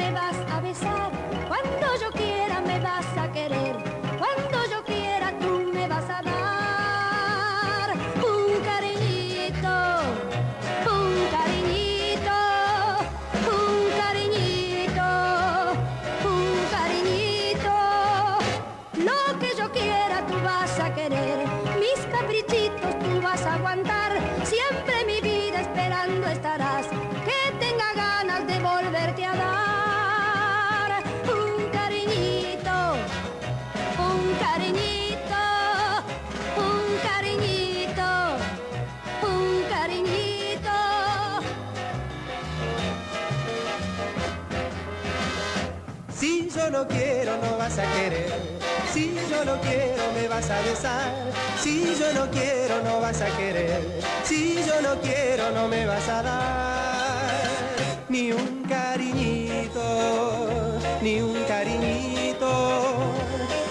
me vas a besar, cuando yo quiera me vas a querer, cuando yo quiera tú me vas a dar un cariñito, un cariñito, un cariñito, un cariñito. Lo que yo quiera tú vas a querer, mis caprichitos tú vas a aguantar, siempre mi vida esperando estarás, que tenga ganas de volverte a dar un cariñito, un cariñito, un cariñito, un cariñito. Si yo no quiero no vas a querer, si yo no quiero me vas a besar, si yo no quiero no vas a querer, si yo no quiero no me vas a dar ni un cariñito, ni un cariñito,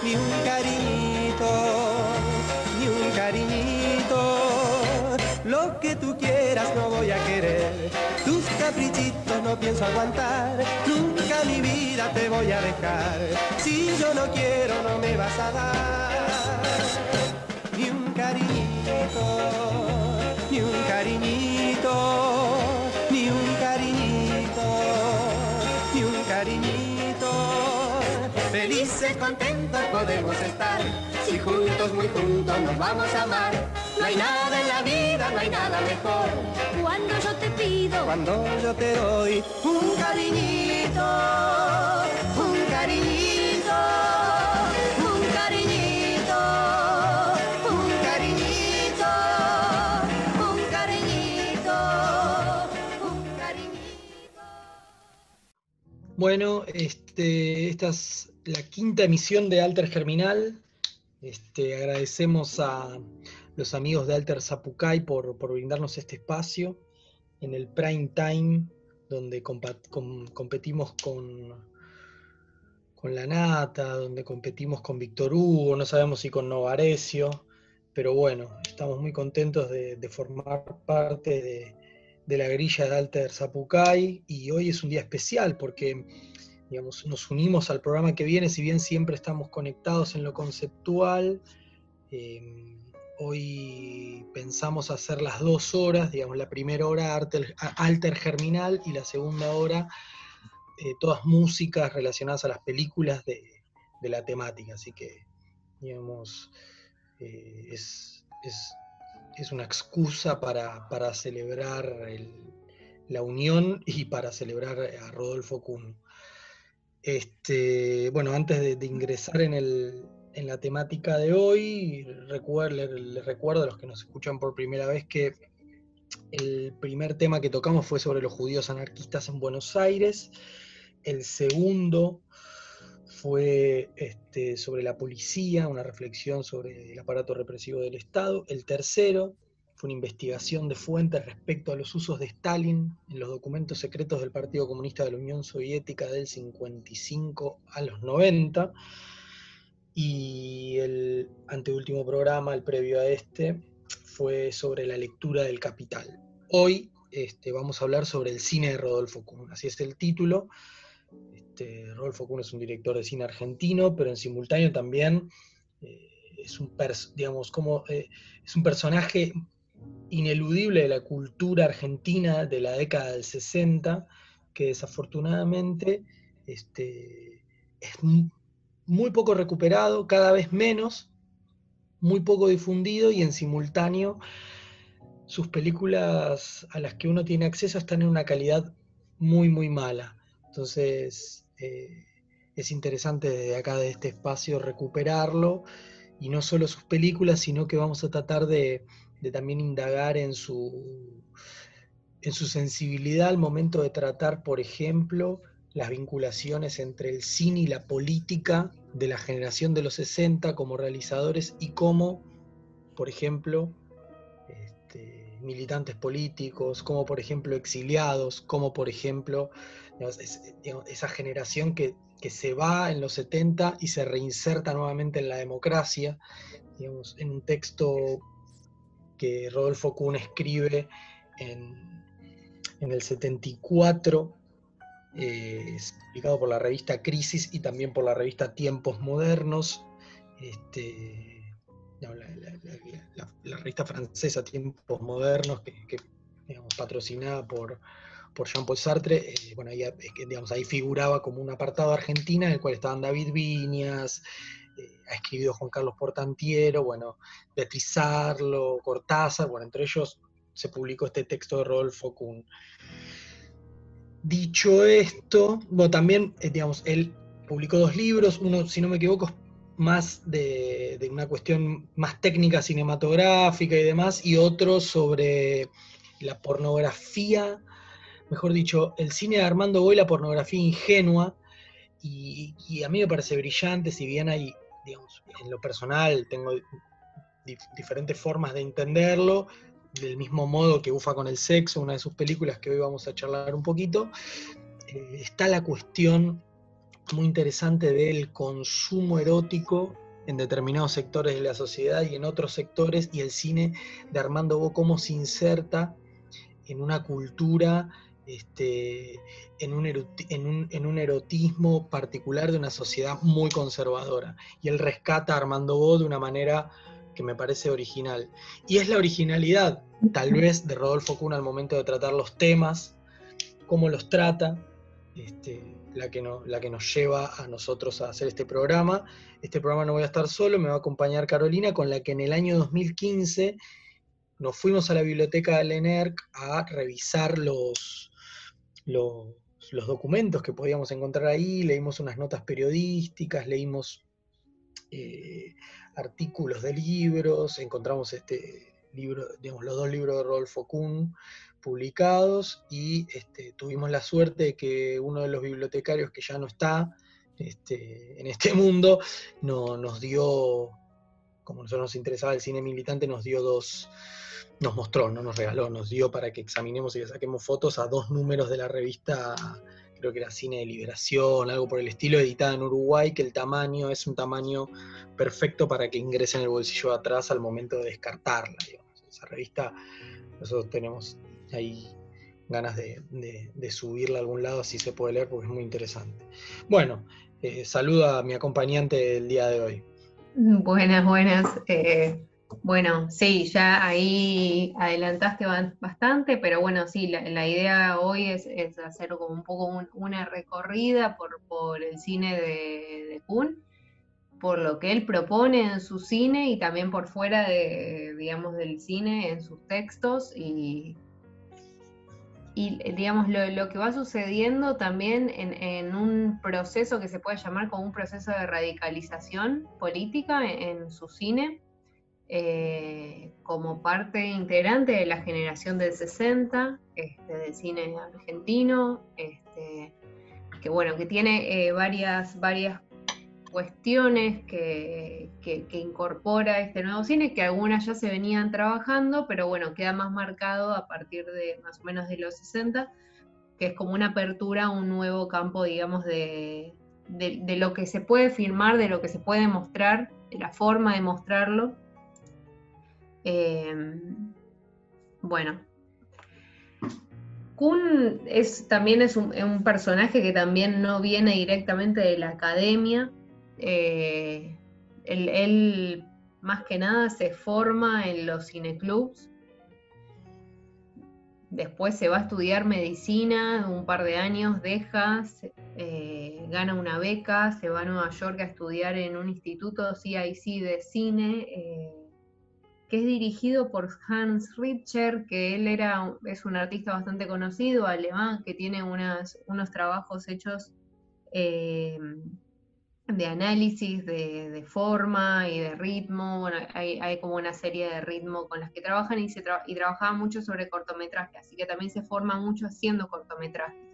ni un cariñito, ni un cariñito. Lo que tú quieras no voy a querer, tus caprichitos no pienso aguantar, nunca mi vida te voy a dejar, si yo no quiero no me vas a dar ni un cariñito, ni un cariñito, ni un cariñito, ni un cariñito. Felices, contentos podemos estar, si juntos, muy juntos nos vamos a amar. No hay nada en la vida, no hay nada mejor, Cuando yo te pido, cuando yo te doy un cariñito, un cariñito, un cariñito, un cariñito, un cariñito, un cariñito. Bueno, esta es la quinta emisión de Alter Germinal. Agradecemos a los amigos de Alter Zapucay por brindarnos este espacio en el prime time, donde competimos con La Nata, donde competimos con Víctor Hugo, no sabemos si con Novarecio, pero bueno, estamos muy contentos de formar parte de la grilla de Alter Zapucay, y hoy es un día especial porque, digamos, nos unimos al programa que viene, si bien siempre estamos conectados en lo conceptual. Hoy pensamos hacer las 2 horas, digamos, la primera hora Alter Germinal y la segunda hora todas músicas relacionadas a las películas de la temática, así que, digamos, es una excusa para celebrar la unión y para celebrar a Rodolfo Kuhn. Bueno, antes de ingresar en la temática de hoy, les recuerdo a los que nos escuchan por primera vez que el primer tema que tocamos fue sobre los judíos anarquistas en Buenos Aires. El segundo fue sobre la policía, una reflexión sobre el aparato represivo del Estado. El tercero fue una investigación de fuentes respecto a los usos de Stalin en los documentos secretos del Partido Comunista de la Unión Soviética del 55 a los 90. Y el anteúltimo programa, el previo a este, fue sobre la lectura del Capital. Hoy vamos a hablar sobre el cine de Rodolfo Kuhn, así es el título. Rodolfo Kuhn es un director de cine argentino, pero en simultáneo también es un personaje ineludible de la cultura argentina de la década del 60, que desafortunadamente es muy poco recuperado, cada vez menos, muy poco difundido, y en simultáneo sus películas a las que uno tiene acceso están en una calidad muy, muy mala. Entonces es interesante desde acá, de este espacio, recuperarlo, y no solo sus películas, sino que vamos a tratar de también indagar en su sensibilidad al momento de tratar, por ejemplo, las vinculaciones entre el cine y la política de la generación de los 60 como realizadores, y cómo, por ejemplo, militantes políticos, como por ejemplo exiliados, como por ejemplo esa generación que se va en los 70 y se reinserta nuevamente en la democracia, digamos, en un texto que Rodolfo Kuhn escribe en el 74, es publicado por la revista Crisis y también por la revista Tiempos Modernos. La revista francesa Tiempos Modernos, que digamos, patrocinada por Jean-Paul Sartre. Bueno, ahí figuraba como un apartado Argentina, en el cual estaban David Viñas, ha escrito Juan Carlos Portantiero, bueno, Beatriz Arlo, Cortázar, bueno, entre ellos se publicó este texto de Rodolfo Kuhn. Dicho esto, bueno, también, él publicó 2 libros, uno, si no me equivoco, más de una cuestión más técnica cinematográfica y demás, y otro sobre la pornografía, mejor dicho, el cine de Armando Bo y la pornografía ingenua, y a mí me parece brillante, si bien hay, digamos, en lo personal tengo diferentes formas de entenderlo, del mismo modo que Bufa con el sexo, una de sus películas que hoy vamos a charlar un poquito, está la cuestión muy interesante del consumo erótico en determinados sectores de la sociedad y en otros sectores, y el cine de Armando Bo cómo se inserta en una cultura, en un erotismo particular de una sociedad muy conservadora. Y él rescata a Armando Bo de una manera que me parece original. Y es la originalidad, tal vez, de Rodolfo Kuhn al momento de tratar los temas, cómo los trata, la que nos lleva a nosotros a hacer este programa. Este programa no voy a estar solo, me va a acompañar Carolina, con la que en el año 2015 nos fuimos a la biblioteca del ENERC a revisar los documentos que podíamos encontrar ahí, leímos unas notas periodísticas, leímos artículos de libros, encontramos libro, digamos, los 2 libros de Rodolfo Kuhn publicados, y tuvimos la suerte de que uno de los bibliotecarios que ya no está en este mundo nos dio, como a nosotros nos interesaba el cine militante, nos mostró, no nos regaló, nos dio para que examinemos y le saquemos fotos a 2 números de la revista, creo que era Cine de Liberación, algo por el estilo, editada en Uruguay, que el tamaño es un tamaño perfecto para que ingrese en el bolsillo de atrás al momento de descartarla, digamos. Esa revista, nosotros tenemos ahí ganas de subirla a algún lado, así se puede leer, porque es muy interesante. Bueno, saludo a mi acompañante del día de hoy. Buenas. Bueno, sí, ya ahí adelantaste bastante, pero bueno, sí, la idea hoy es hacer como un poco una recorrida por el cine de Kuhn, por lo que él propone en su cine y también por fuera digamos, del cine, en sus textos, y digamos, lo que va sucediendo también en un proceso que se puede llamar como un proceso de radicalización política en su cine, como parte integrante de la generación del 60, del cine argentino, que bueno, que tiene varias cuestiones que incorpora este nuevo cine, que algunas ya se venían trabajando, pero bueno, queda más marcado a partir de más o menos de los 60, que es como una apertura a un nuevo campo, digamos, de lo que se puede filmar, de lo que se puede mostrar, de la forma de mostrarlo. Bueno, Kuhn también es un personaje que también no viene directamente de la academia. Él más que nada se forma en los cineclubs, después se va a estudiar medicina un par de años, deja, gana una beca, se va a Nueva York a estudiar en un instituto CIC de cine, que es dirigido por Hans Richter, que él es un artista bastante conocido, alemán, que tiene unos trabajos hechos de análisis de forma y de ritmo. Bueno, hay como una serie de ritmo con las que trabajan, y trabajaban mucho sobre cortometraje, así que también se forma mucho haciendo cortometrajes.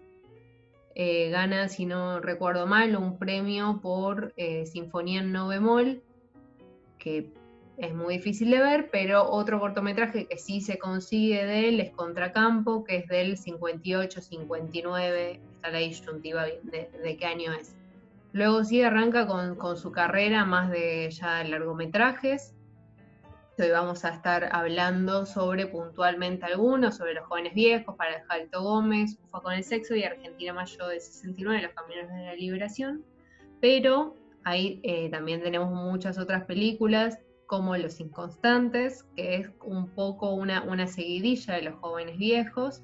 Gana, si no recuerdo mal, un premio por Sinfonía en No bemol, que es muy difícil de ver, pero otro cortometraje que sí se consigue de él es Contracampo, que es del 58-59, está la disyuntiva de qué año es. Luego sí arranca con su carrera más de ya largometrajes, Hoy vamos a estar hablando sobre puntualmente algunos, sobre Los jóvenes viejos, para Pajarito Gómez, Ufa con el sexo y Argentina Mayo del 69, Los caminos de la liberación. Pero ahí también tenemos muchas otras películas, como Los inconstantes, que es un poco una seguidilla de Los jóvenes viejos.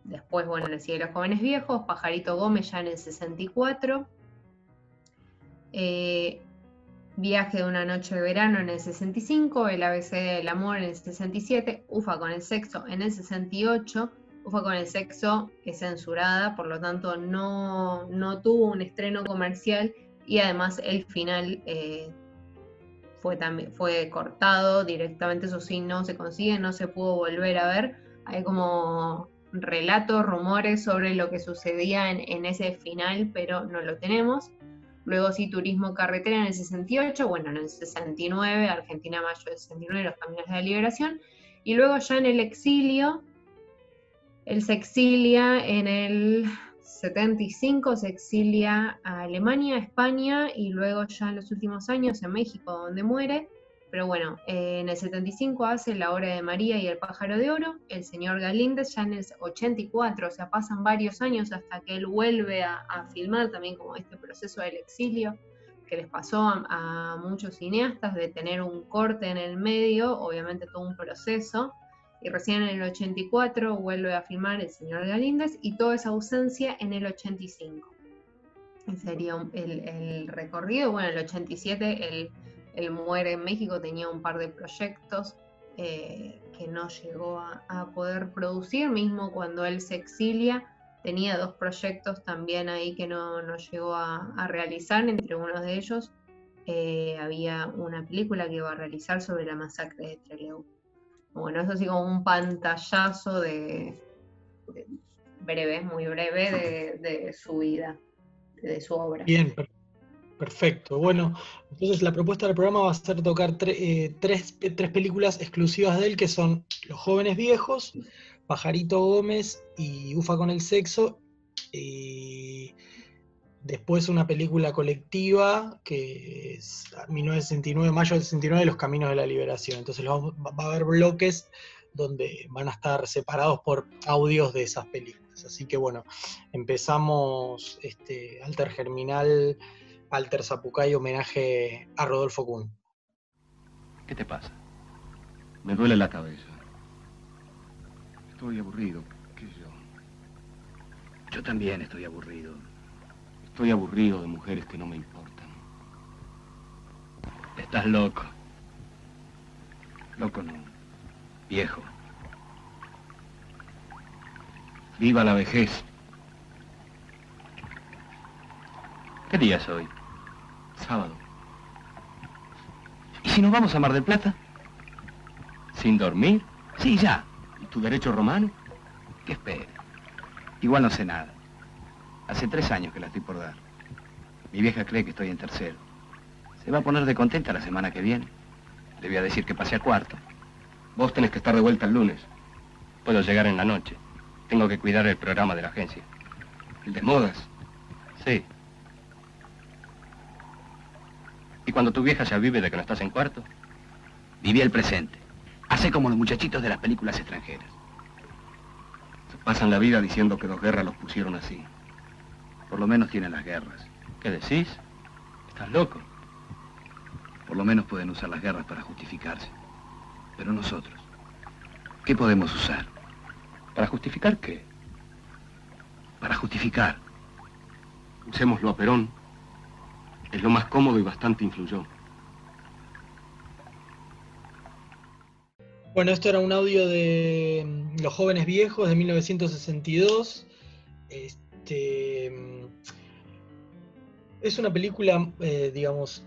Después, bueno, le sigue Los jóvenes viejos, Pajarito Gómez ya en el 64. Viaje de una noche de verano en el 65, El ABC del amor en el 67, Ufa con el sexo en el 68. Ufa con el sexo es censurada, por lo tanto no tuvo un estreno comercial, y además el final fue cortado directamente, eso sí, no se consigue, no se pudo volver a ver. Hay como relatos, rumores sobre lo que sucedía en ese final, pero no lo tenemos. Luego sí, Turismo Carretera en el 68, bueno, en el 69, Argentina Mayo del 69, Los caminos de la liberación. Y luego ya en el exilio, él se exilia en el 75, se exilia a Alemania, a España, y luego ya en los últimos años en México, donde muere. Pero bueno, en el 75 hace La hora de María y El pájaro de oro, El señor Galíndez ya en el 84, o sea, pasan varios años hasta que él vuelve a filmar, también como este proceso del exilio que les pasó a muchos cineastas, de tener un corte en el medio, obviamente todo un proceso, y recién en el 84 vuelve a filmar El señor Galíndez, y toda esa ausencia en el 85. Ese sería el recorrido. Bueno, en el 87 él muere en México, tenía un par de proyectos que no llegó a poder producir, mismo cuando él se exilia, tenía 2 proyectos también ahí que no llegó a realizar. Entre uno de ellos había una película que iba a realizar sobre la masacre de Trelew. Bueno, eso sí, como un pantallazo breve, muy breve, de su vida, de su obra. Bien, perfecto. Bueno, entonces la propuesta del programa va a ser tocar tres películas exclusivas de él, que son Los jóvenes viejos, Pajarito Gómez y Ufa con el sexo. Y después una película colectiva que es 1969, mayo del 69, Los caminos de la liberación. Entonces va a haber bloques donde van a estar separados por audios de esas películas. Así que bueno, empezamos Alter Germinal, Alter Zapucay, homenaje a Rodolfo Kuhn. ¿Qué te pasa? Me duele la cabeza. Estoy aburrido, qué sé yo. Yo también estoy aburrido. Estoy aburrido de mujeres que no me importan. Estás loco. Loco no. Viejo. Viva la vejez. ¿Qué día es hoy? Sábado. ¿Y si nos vamos a Mar del Plata? ¿Sin dormir? Sí, ya. ¿Y tu derecho romano? ¿Qué espera? Igual no sé nada. Hace 3 años que la estoy por dar. Mi vieja cree que estoy en tercero. Se va a poner de contenta la semana que viene. Le voy a decir que pase a cuarto. Vos tenés que estar de vuelta el lunes. Puedo llegar en la noche. Tengo que cuidar el programa de la agencia. ¿El de modas? Sí. ¿Y cuando tu vieja ya vive de que no estás en cuarto? Viví el presente. Hace como los muchachitos de las películas extranjeras. Se pasan la vida diciendo que 2 guerras los pusieron así. Por lo menos tienen las guerras. ¿Qué decís? ¿Estás loco? Por lo menos pueden usar las guerras para justificarse. Pero nosotros, ¿qué podemos usar? ¿Para justificar qué? Para justificar. Usémoslo a Perón. Es lo más cómodo y bastante influyó. Bueno, esto era un audio de Los jóvenes viejos de 1962. Es una película, digamos,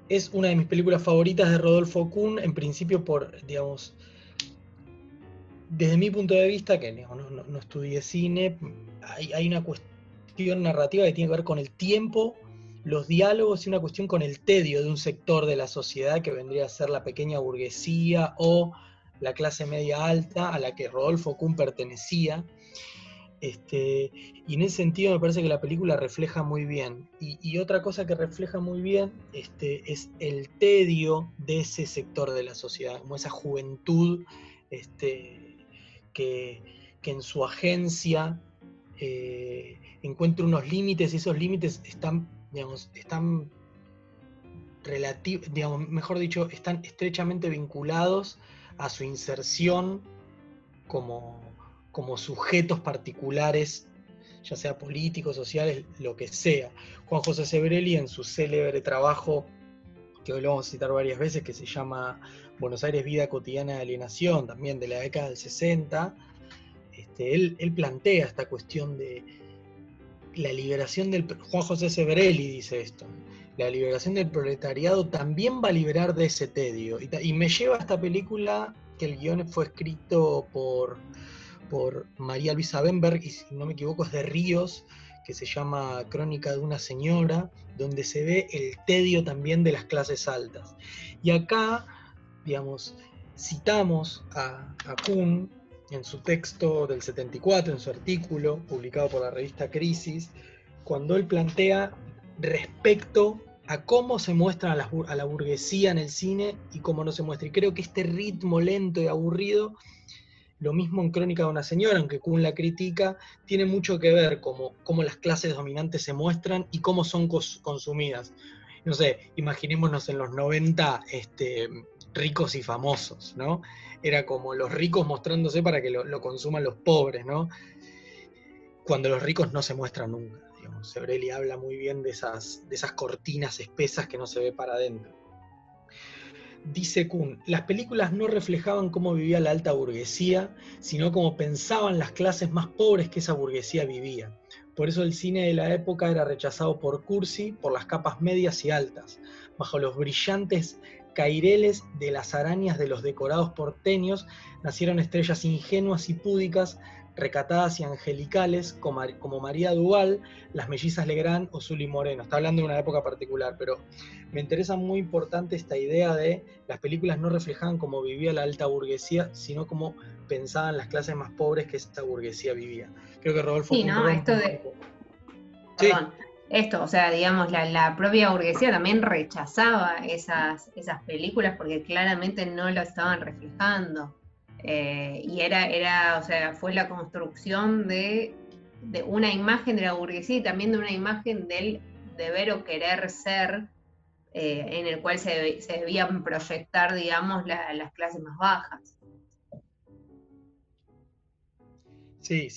es una de mis películas favoritas de Rodolfo Kuhn, en principio por, digamos, desde mi punto de vista, que no estudié cine, hay una cuestión narrativa que tiene que ver con el tiempo, los diálogos y una cuestión con el tedio de un sector de la sociedad que vendría a ser la pequeña burguesía o la clase media alta a la que Rodolfo Kuhn pertenecía. Y en ese sentido me parece que la película refleja muy bien. Y otra cosa que refleja muy bien es el tedio de ese sector de la sociedad, como esa juventud que en su agencia encuentra unos límites, y esos límites están mejor dicho, están estrechamente vinculados a su inserción como sujetos particulares, ya sea políticos, sociales, lo que sea. Juan José Sebrelli, en su célebre trabajo, que hoy lo vamos a citar varias veces, que se llama Buenos Aires, vida cotidiana de alienación, también de la década del 60, él plantea esta cuestión de la liberación del... Juan José Sebrelli dice esto: la liberación del proletariado también va a liberar de ese tedio. Y me lleva a esta película, que el guión fue escrito por María Luisa Bemberg, y si no me equivoco es de Ríos, que se llama Crónica de una señora, donde se ve el tedio también de las clases altas. Y acá, digamos, citamos a Kuhn en su texto del 74, en su artículo publicado por la revista Crisis, cuando él plantea respecto a cómo se muestra a la burguesía en el cine y cómo no se muestra. Y creo que este ritmo lento y aburrido, lo mismo en Crónica de una señora, aunque Kuhn la critica, tiene mucho que ver cómo las clases dominantes se muestran y cómo son consumidas. No sé, imaginémonos en los 90 ricos y famosos, ¿no? Era como los ricos mostrándose para que lo consuman los pobres, ¿no? Cuando los ricos no se muestran nunca. Digamos, Sebrelli habla muy bien de esas cortinas espesas que no se ve para adentro. Dice Kuhn, las películas no reflejaban cómo vivía la alta burguesía, sino cómo pensaban las clases más pobres que esa burguesía vivía. Por eso el cine de la época era rechazado por Cursi, por las capas medias y altas, bajo los brillantes caireles de las arañas de los decorados porteños, nacieron estrellas ingenuas y púdicas, recatadas y angelicales, como María Duval, las mellizas Legrand o Zully Moreno. Está hablando de una época particular, pero me interesa muy importante esta idea de las películas no reflejaban cómo vivía la alta burguesía, sino cómo pensaban las clases más pobres que esta burguesía vivía. Creo que Rodolfo... Sí, ¿no? Perdón. Esto, o sea, digamos, la propia burguesía también rechazaba esas películas porque claramente no lo estaban reflejando. Y era, o sea, fue la construcción de una imagen de la burguesía y también de una imagen del deber o querer ser, en el cual se debían proyectar, digamos, las clases más bajas. Sí.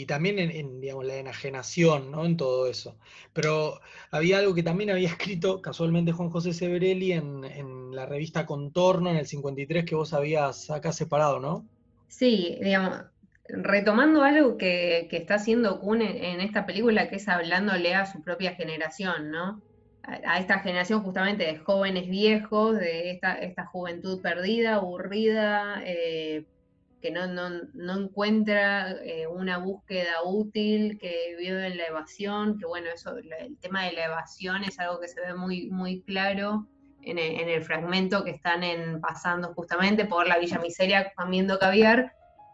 También en digamos, la enajenación, ¿no? En todo eso. Pero había algo que también había escrito casualmente Juan José Sebrelli en la revista Contorno en el 53, que vos habías acá separado, ¿no? Sí, digamos, retomando algo que está haciendo Kuhn en esta película, que es hablándole a su propia generación, ¿no? A esta generación justamente de jóvenes viejos, de esta juventud perdida, aburrida, que no encuentra una búsqueda útil, que vive en la evasión, que bueno, eso, el tema de la evasión es algo que se ve muy, muy claro en el fragmento que están pasando justamente por la Villa Miseria comiendo caviar.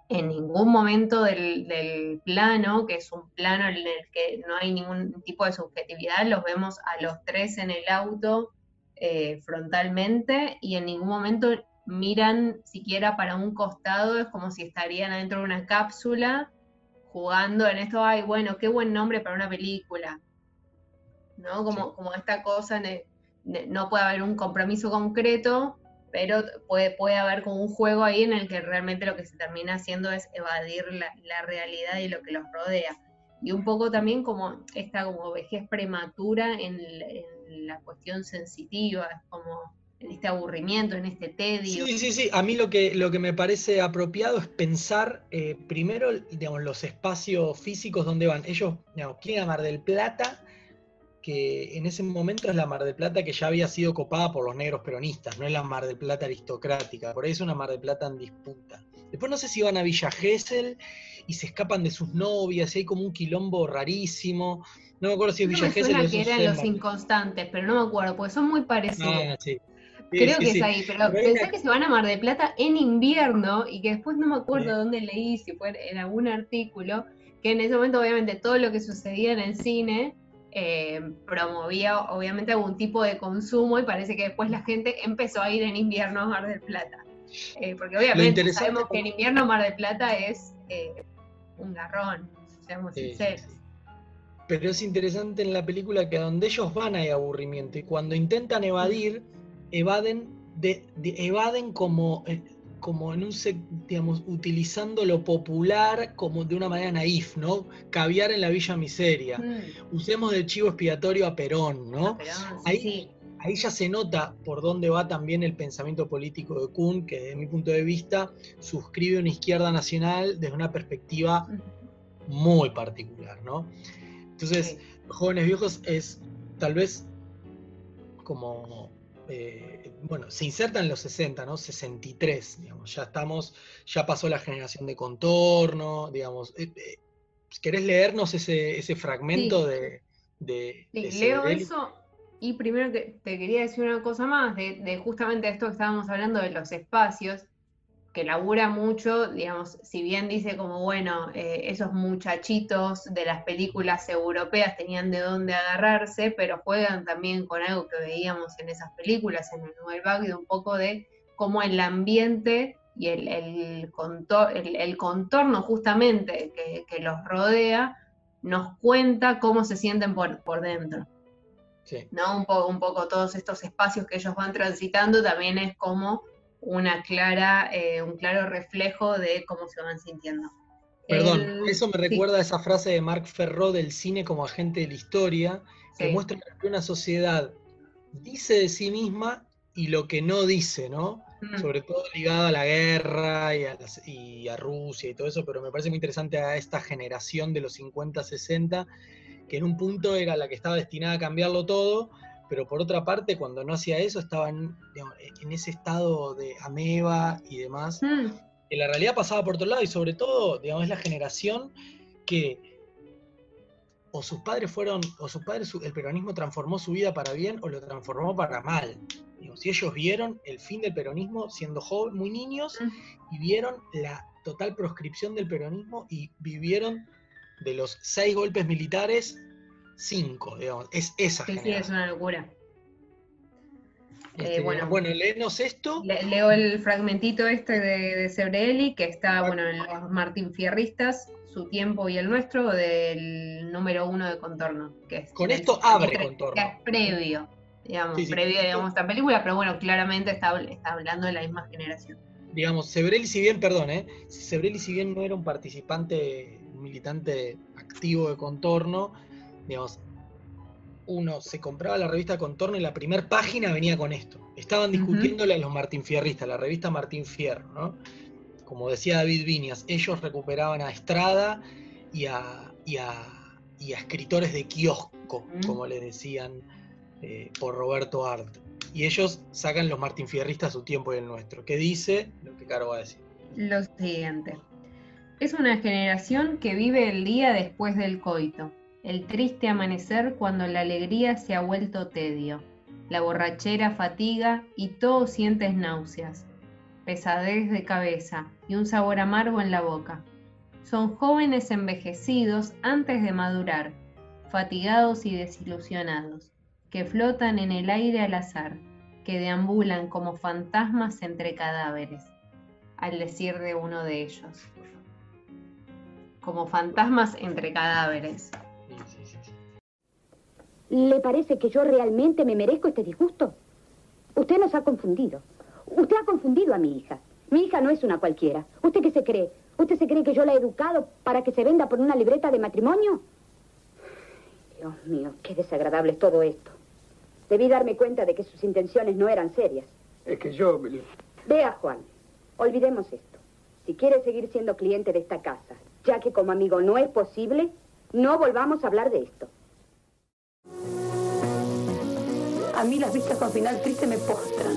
En ningún momento del plano, que es un plano en el que no hay ningún tipo de subjetividad, los vemos a los tres en el auto frontalmente, y en ningún momento miran siquiera para un costado, es como si estarían adentro de una cápsula jugando en esto. Ay, bueno, qué buen nombre para una película, ¿no? Como esta cosa, no puede haber un compromiso concreto, pero puede haber como un juego ahí en el que realmente lo que se termina haciendo es evadir la realidad y lo que los rodea. Y un poco también como esta como vejez prematura en la cuestión sensitiva, es como en este aburrimiento, en este tedio. Sí. A mí lo que me parece apropiado es pensar primero, digamos, los espacios físicos donde van. Ellos, digamos, quieren a Mar del Plata, que en ese momento es la Mar del Plata que ya había sido copada por los negros peronistas, no es la Mar del Plata aristocrática, por ahí es una Mar del Plata en disputa. Después no sé si van a Villa Gesell y se escapan de sus novias, y hay como un quilombo rarísimo. No me acuerdo si es Villa Gesell o que eran Los Inconstantes, pero no me acuerdo, porque son muy parecidos. Sí. Creo sí, que sí. es ahí, pero Pero pensá que se van a Mar del Plata en invierno y que después no me acuerdo Sí. dónde leí, si fue en algún artículo, que en ese momento obviamente todo lo que sucedía en el cine promovía obviamente algún tipo de consumo y parece que después la gente empezó a ir en invierno a Mar del Plata. Porque Lo obviamente interesante, sabemos que en invierno Mar del Plata es un garrón, seamos sí, sinceros. sí. Pero es interesante en la película que a donde ellos van hay aburrimiento y cuando intentan evadir, evaden como en un digamos, utilizando lo popular como de una manera naif, ¿no? Caviar en la Villa Miseria. Usemos de chivo expiatorio a Perón, ¿no? Perón, sí. Ahí ya se nota por dónde va también el pensamiento político de Kuhn, que desde mi punto de vista suscribe una izquierda nacional desde una perspectiva muy particular, ¿no? Entonces, Los Jóvenes Viejos es tal vez como, se inserta en los 60, ¿no? 63, digamos, ya pasó la generación de Contorno, digamos. ¿Querés leernos ese fragmento de leo Sebrelli? eso y primero que te quería decir una cosa más de justamente esto que estábamos hablando de los espacios, que labura mucho, digamos, si bien dice como, bueno, esos muchachitos de las películas europeas tenían de dónde agarrarse, pero juegan también con algo que veíamos en esas películas, en el Nouvelle Vague, de un poco de cómo el ambiente y el contorno justamente que los rodea nos cuenta cómo se sienten por dentro. Sí. ¿No? Un poco todos estos espacios que ellos van transitando también es como un claro reflejo de cómo se van sintiendo. Perdón, eso me recuerda a esa frase de Marc Ferró del cine como agente de la historia, que muestra que una sociedad dice de sí misma y lo que no dice, ¿no? Sobre todo ligado a la guerra y a Rusia y todo eso, pero me parece muy interesante a esta generación de los 50-60, que en un punto era la que estaba destinada a cambiarlo todo, pero por otra parte, cuando no hacía eso, estaban en ese estado de ameba y demás, que la realidad pasaba por otro lado, y sobre todo, digamos, es la generación que el peronismo transformó su vida para bien o lo transformó para mal. Si ellos vieron el fin del peronismo siendo jóvenes, muy niños, y vieron la total proscripción del peronismo y vivieron de los 6 golpes militares, 5, digamos, es esa generación. Sí, es una locura. Bueno, léenos esto. Leo el fragmentito de Sebrelli, que está en los Martinfierristas, Su tiempo y el nuestro, del número 1 de Contorno. Que es con esto abre Contorno. Que es previo, digamos, a esta película, pero bueno, claramente está hablando de la misma generación. Digamos, Sebrelli, si bien no era un militante activo de Contorno, digamos, uno se compraba la revista Contorno y la primera página venía con esto. Estaban discutiéndole a los martinfierristas, la revista Martín Fierro, ¿no? Como decía David Viñas, ellos recuperaban a Estrada y a escritores de kiosco, como le decían por Roberto Art. Y ellos sacan los martinfierristas Su tiempo y el nuestro. ¿Qué dice? Lo que Caro va a decir. Lo siguiente. Es una generación que vive el día después del coito. El triste amanecer cuando la alegría se ha vuelto tedio, la borrachera fatiga y todo sientes náuseas, pesadez de cabeza y un sabor amargo en la boca. Son jóvenes envejecidos antes de madurar, fatigados y desilusionados, que flotan en el aire al azar, que deambulan como fantasmas entre cadáveres, al decir de uno de ellos. Como fantasmas entre cadáveres. ¿Le parece que yo realmente me merezco este disgusto? Usted nos ha confundido. Usted ha confundido a mi hija. Mi hija no es una cualquiera. ¿Usted qué se cree? ¿Usted se cree que yo la he educado para que se venda por una libreta de matrimonio? Dios mío, qué desagradable es todo esto. Debí darme cuenta de que sus intenciones no eran serias. Es que yo... Vea, Juan, olvidemos esto. Si quiere seguir siendo cliente de esta casa, ya que como amigo no es posible, no volvamos a hablar de esto. A mí las vistas con final triste me postran.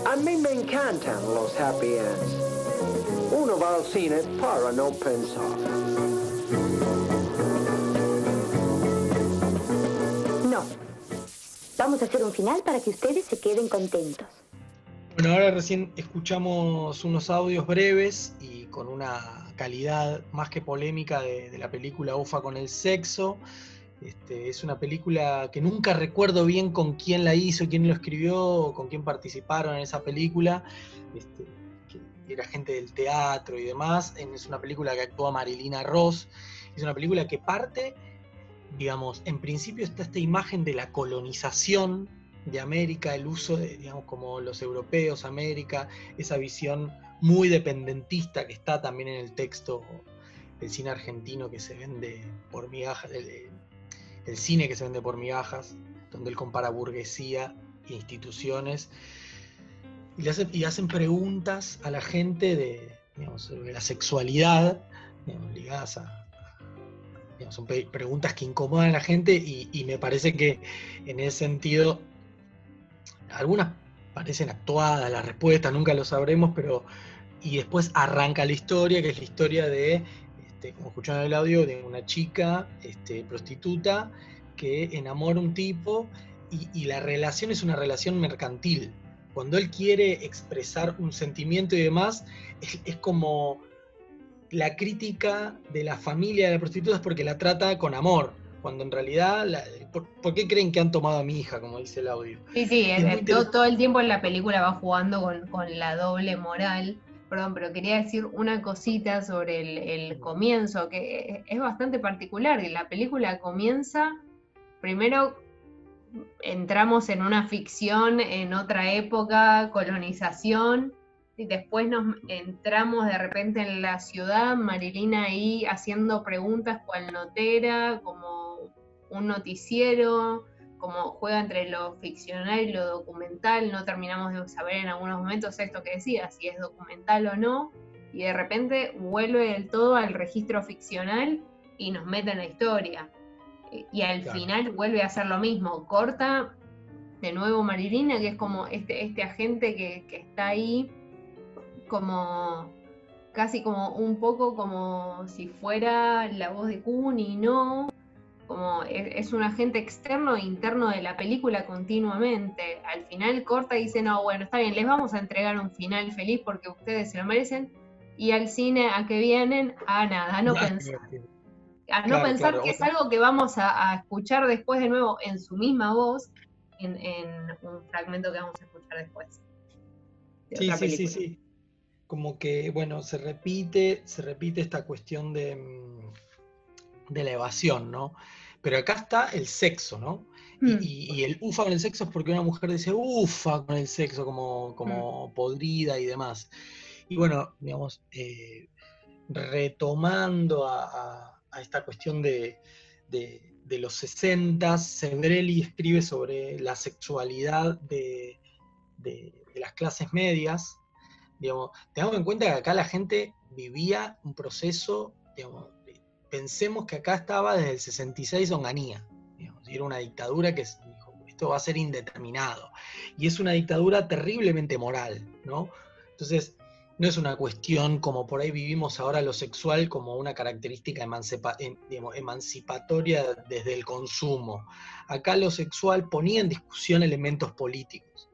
A mí me encantan los happy ends. Uno va al cine para no pensar. Vamos a hacer un final para que ustedes se queden contentos. Bueno, ahora recién escuchamos unos audios breves y con una calidad más que polémica de la película Ufa con el sexo. Es una película que nunca recuerdo bien con quién la hizo, quién lo escribió, con quién participaron en esa película, que era gente del teatro y demás. Es una película que actúa Marilina Ross. Es una película que parte, digamos, en principio está esta imagen de la colonización de América, el uso de, digamos, como los europeos, América, esa visión muy dependentista que está también en el texto del cine argentino que se vende por migajas, el cine que se vende por migajas, donde él compara burguesía e instituciones, y hacen preguntas a la gente de la sexualidad, digamos, ligadas a, digamos, son preguntas que incomodan a la gente, y me parece que en ese sentido algunas parecen actuadas, las respuestas nunca lo sabremos, pero y después arranca la historia, que es la historia de, como escucharon en el audio, de una chica prostituta que enamora a un tipo, y la relación es una relación mercantil. Cuando él quiere expresar un sentimiento y demás, es como la crítica de la familia de la prostituta es porque la trata con amor, cuando en realidad, ¿por qué creen que han tomado a mi hija, como dice el audio? Sí, todo el tiempo en la película va jugando con la doble moral. Perdón, pero quería decir una cosita sobre el comienzo, que es bastante particular. La película comienza, primero entramos en una ficción, en otra época, colonización, y después nos entramos de repente en la ciudad, Marilina ahí haciendo preguntas cual notera, como un noticiero, como juega entre lo ficcional y lo documental. No terminamos de saber en algunos momentos esto que decía, si es documental o no, y de repente vuelve del todo al registro ficcional y nos mete en la historia. Y al final vuelve a hacer lo mismo, corta de nuevo Marilina, que es como este agente que está ahí, como casi como un poco como si fuera la voz de Kun, y no, como es un agente externo e interno de la película continuamente. Al final corta y dice, no, bueno, está bien, les vamos a entregar un final feliz porque ustedes se lo merecen, y al cine a que vienen, a nada, a no pensar. A no pensar que es algo que vamos a escuchar después de nuevo en su misma voz, en un fragmento que vamos a escuchar después. Sí. Como que, bueno, se repite esta cuestión de la evasión, ¿no? Pero acá está el sexo, ¿no? Y el ufa con el sexo es porque una mujer dice ufa con el sexo, como podrida y demás. Y bueno, digamos, retomando a esta cuestión de los 60, Sebrelli escribe sobre la sexualidad de las clases medias. Digamos, tengamos en cuenta que acá la gente vivía un proceso, digamos, pensemos que acá estaba desde el 66 Onganía, digamos, y era una dictadura que dijo, esto va a ser indeterminado, y es una dictadura terriblemente moral, ¿no? Entonces, no es una cuestión como por ahí vivimos ahora lo sexual como una característica emancipatoria desde el consumo. Acá lo sexual ponía en discusión elementos políticos,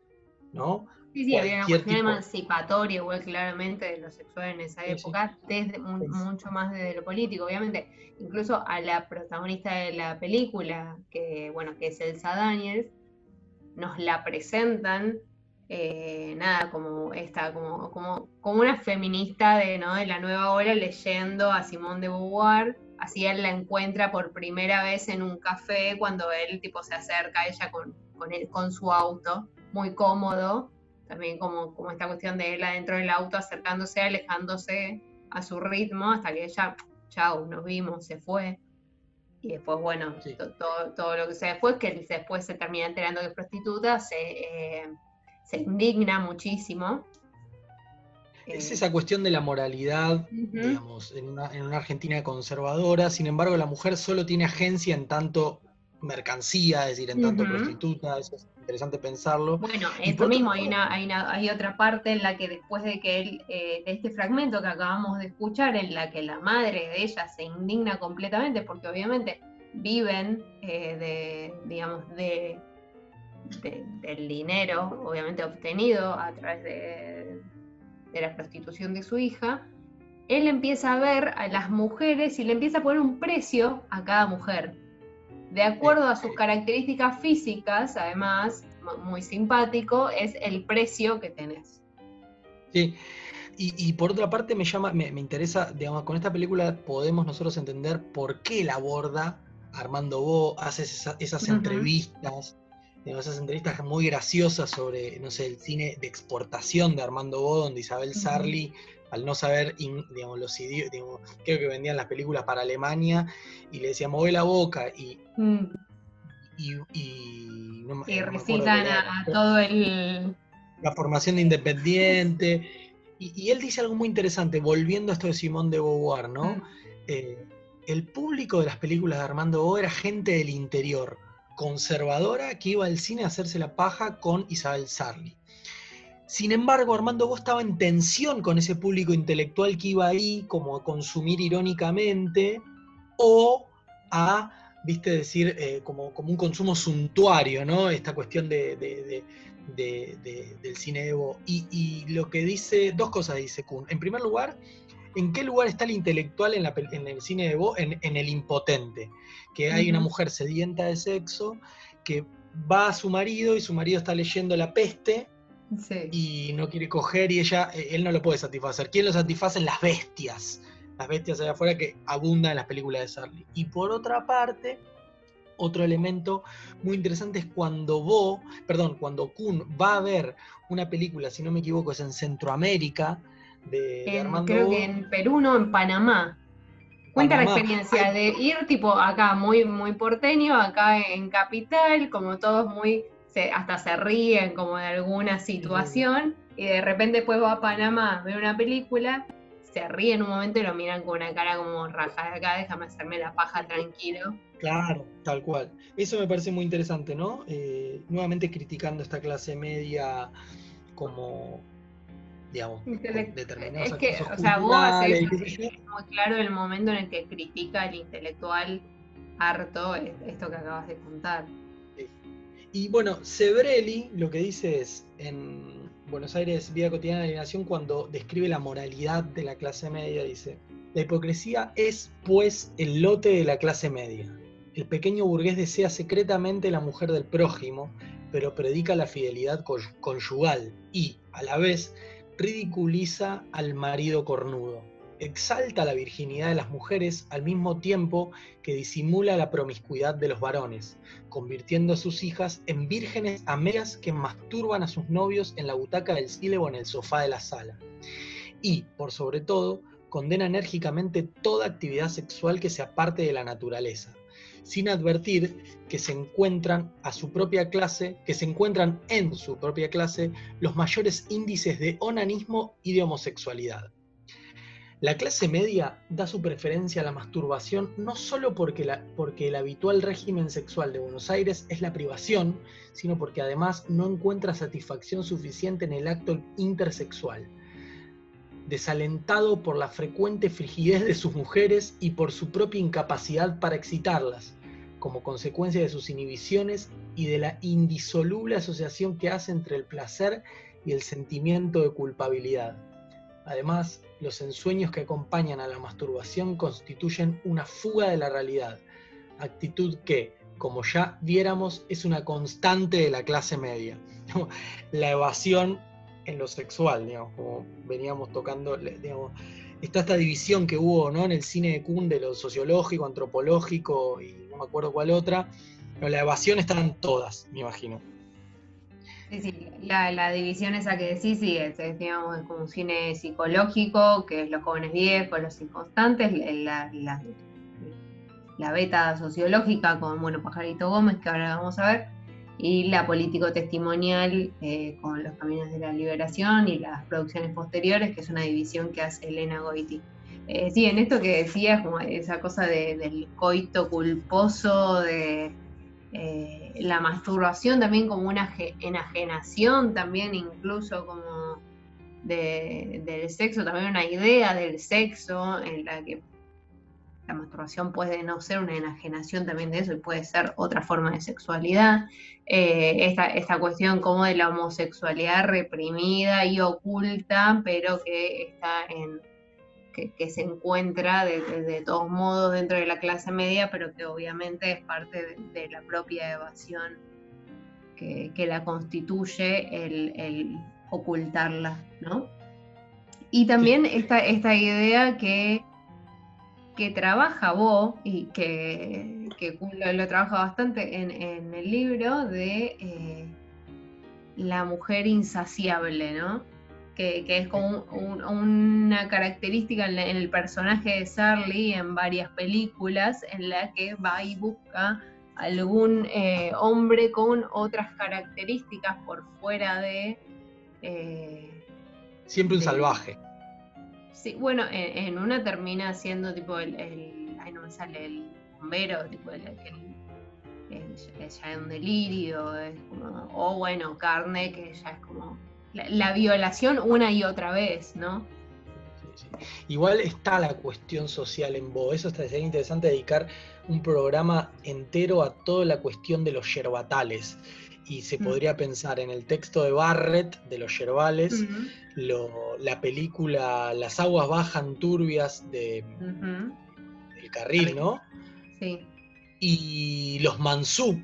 ¿no? Sí, había una cuestión emancipatoria igual claramente de lo sexual en esa época, desde mucho más desde lo político, obviamente. Incluso a la protagonista de la película, que es Elsa Daniels, nos la presentan como una feminista de la nueva ola, leyendo a Simone de Beauvoir. Así él la encuentra por primera vez en un café, cuando él se acerca a ella con su auto, muy cómodo. También como esta cuestión de él adentro del auto, acercándose, alejándose a su ritmo, hasta que ella, chau, nos vimos, se fue. Y después, bueno, sí, todo lo que se después, que después se termina enterando que es prostituta, se indigna muchísimo. Es esa cuestión de la moralidad, digamos, en una Argentina conservadora. Sin embargo, la mujer solo tiene agencia en tanto mercancía, es decir, en tanto prostituta. Eso es interesante pensarlo. Bueno, eso mismo, hay otra parte en la que después de que él, de este fragmento que acabamos de escuchar, en la que la madre de ella se indigna completamente, porque obviamente viven de del dinero, obviamente obtenido a través de la prostitución de su hija, él empieza a ver a las mujeres y le empieza a poner un precio a cada mujer, de acuerdo a sus características físicas. Además, muy simpático, es el precio que tenés. Sí, y por otra parte me interesa, digamos, con esta película podemos nosotros entender por qué la aborda Armando Bo, hace esas entrevistas, digamos, esas entrevistas muy graciosas sobre, no sé, el cine de exportación de Armando Bo, donde Isabel Sarli, al no saber, digamos, los idiomas, digamos, creo que vendían las películas para Alemania, y le decía, mueve la boca, y recitan a todo la formación de Independiente, y él dice algo muy interesante, volviendo a esto de Simone de Beauvoir, ¿no? El público de las películas de Armando Bo era gente del interior, conservadora, que iba al cine a hacerse la paja con Isabel Sarli. Sin embargo, Armando Bo estaba en tensión con ese público intelectual que iba ahí como a consumir irónicamente o a, viste, decir, como un consumo suntuario, ¿no? Esta cuestión del cine de Bo. Y lo que dice, dos cosas dice Kuhn. En primer lugar, ¿en qué lugar está el intelectual en el cine de Bo? En el impotente. Que hay una mujer sedienta de sexo que va a su marido y su marido está leyendo La Peste y no quiere coger y él no lo puede satisfacer. ¿Quién lo satisface? Las bestias. Las bestias allá afuera que abundan en las películas de Sarli. Y por otra parte, otro elemento muy interesante es cuando Kuhn va a ver una película, si no me equivoco, es en Centroamérica, de Armando creo Bo. que en Perú, no, en Panamá. Cuenta la experiencia de ir tipo acá muy, muy porteño, acá en Capital, como todos hasta se ríen como de alguna situación, y de repente después va a Panamá, ve una película, se ríe en un momento y lo miran con una cara como rajada acá, déjame hacerme la paja tranquilo. Claro, tal cual. Eso me parece muy interesante, ¿no? Nuevamente criticando esta clase media como, digamos, determinados accesos culturales. Es muy claro el momento en el que critica al intelectual harto esto que acabas de contar. Sí. Y bueno, Sebrelli lo que dice es, en Buenos Aires, Vida Cotidiana de la Nación, cuando describe la moralidad de la clase media, dice: la hipocresía es, pues, el lote de la clase media. El pequeño burgués desea secretamente la mujer del prójimo, pero predica la fidelidad conyugal y, a la vez, ridiculiza al marido cornudo. Exalta la virginidad de las mujeres al mismo tiempo que disimula la promiscuidad de los varones, convirtiendo a sus hijas en vírgenes a medias que masturban a sus novios en la butaca del cine o en el sofá de la sala. Y, por sobre todo, condena enérgicamente toda actividad sexual que se aparte de la naturaleza, sin advertir que se encuentran en su propia clase los mayores índices de onanismo y de homosexualidad. La clase media da su preferencia a la masturbación no solo porque el habitual régimen sexual de Buenos Aires es la privación, sino porque además no encuentra satisfacción suficiente en el acto intersexual, desalentado por la frecuente frigidez de sus mujeres y por su propia incapacidad para excitarlas, como consecuencia de sus inhibiciones y de la indisoluble asociación que hace entre el placer y el sentimiento de culpabilidad. Además, los ensueños que acompañan a la masturbación constituyen una fuga de la realidad, actitud que, como ya viéramos, es una constante de la clase media. La evasión en lo sexual, digamos, como veníamos tocando, digamos, está esta división que hubo, ¿no?, en el cine de Kuhn de lo sociológico, antropológico y no me acuerdo cuál otra, pero la evasión está en todas, me imagino. Sí, la división esa que decís, sí, es digamos, como un cine psicológico, que es los jóvenes viejos, los inconstantes, la beta sociológica con, bueno, Pajarito Gómez, que ahora vamos a ver, y la político-testimonial con Los Caminos de la Liberación y las producciones posteriores, que es una división que hace Elena Goiti. Sí, en esto que decías, como esa cosa del coito culposo, de la masturbación también como una enajenación, también incluso como del sexo, también una idea del sexo en la que la masturbación puede no ser una enajenación también de eso y puede ser otra forma de sexualidad. Esta cuestión como de la homosexualidad reprimida y oculta, pero que está que se encuentra de todos modos dentro de la clase media, pero que obviamente es parte de la propia evasión que la constituye el ocultarla, ¿no? Y también esta idea que trabaja vos y que lo trabaja bastante en el libro de la mujer insaciable, ¿no? Que es como una característica en el personaje de Sarli en varias películas, en la que va y busca algún hombre con otras características por fuera de... siempre un salvaje. Sí, bueno, en una termina siendo tipo ay, no me sale, el bombero, tipo ya es un delirio, es como, o bueno, carne, que ya es como la violación una y otra vez, ¿no? Sí. Igual está la cuestión social en vos, eso sería interesante dedicar un programa entero a toda la cuestión de los yerbatales. Y se podría pensar en el texto de Barrett, de los yerbales, la película Las aguas bajan turbias del Carril, ¿no? Sí. Y Los Mansú,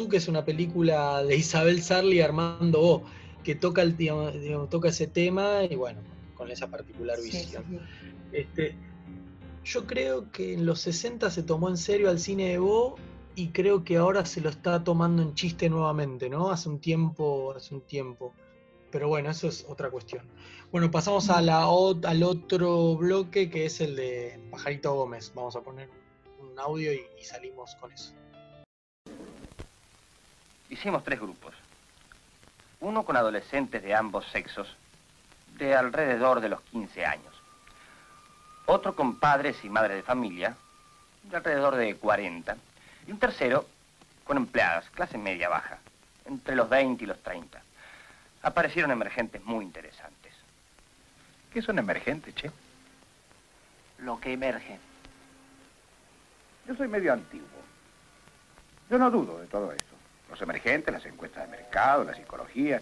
que es una película de Isabel Sarli y Armando Bo, que toca ese tema y bueno, con esa particular visión. Sí. Yo creo que en los 60 se tomó en serio al cine de Bo, y creo que ahora se lo está tomando en chiste nuevamente, ¿no? Hace un tiempo. Pero bueno, eso es otra cuestión. Bueno, pasamos al otro bloque, que es el de Pajarito Gómez. Vamos a poner un audio y salimos con eso. Hicimos 3 grupos. Uno con adolescentes de ambos sexos, de alrededor de los 15 años. Otro con padres y madres de familia, de alrededor de 40. Y un tercero con empleadas, clase media baja, entre los 20 y los 30. Aparecieron emergentes muy interesantes. ¿Qué son emergentes, che? Lo que emerge. Yo soy medio antiguo. Yo no dudo de todo esto. Los emergentes, las encuestas de mercado, la psicología.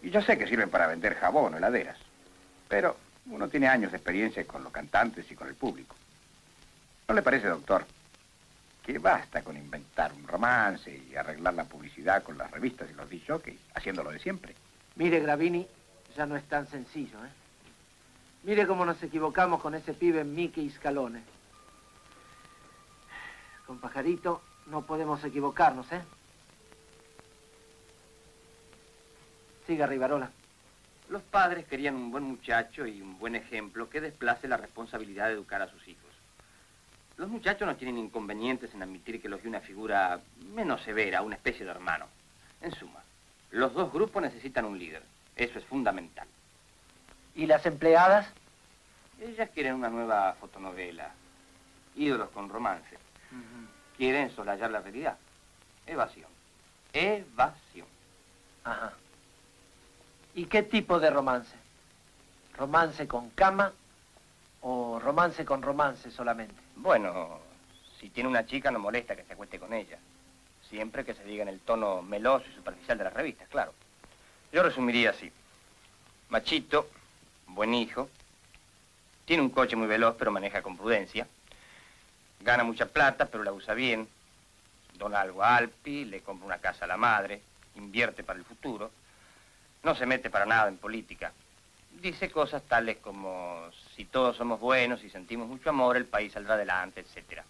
Y yo sé que sirven para vender jabón o heladeras. Pero uno tiene años de experiencia con los cantantes y con el público. ¿No le parece, doctor, que basta con inventar un romance y arreglar la publicidad con las revistas y los disc jockeys, haciéndolo de siempre? Mire, Gravini, ya no es tan sencillo, ¿eh? Mire cómo nos equivocamos con ese pibe Mickey Scalone. Con Pajarito no podemos equivocarnos, ¿eh? Siga, Rivarola. Los padres querían un buen muchacho y un buen ejemplo que desplace la responsabilidad de educar a sus hijos. Los muchachos no tienen inconvenientes en admitir que los de una figura menos severa, una especie de hermano. En suma, los 2 grupos necesitan un líder. Eso es fundamental. ¿Y las empleadas? Ellas quieren una nueva fotonovela. Ídolos con romance. Quieren soslayar la realidad. Evasión. Evasión. Ajá. ¿Y qué tipo de romance? ¿Romance con cama o romance con romance solamente? Bueno, si tiene una chica no molesta que se acueste con ella. Siempre que se diga en el tono meloso y superficial de las revistas, claro. Yo resumiría así. Machito, buen hijo, tiene un coche muy veloz pero maneja con prudencia, gana mucha plata pero la usa bien, dona algo a Alpi, le compra una casa a la madre, invierte para el futuro, no se mete para nada en política. Dice cosas tales como, si todos somos buenos y sentimos mucho amor, el país saldrá adelante, etc.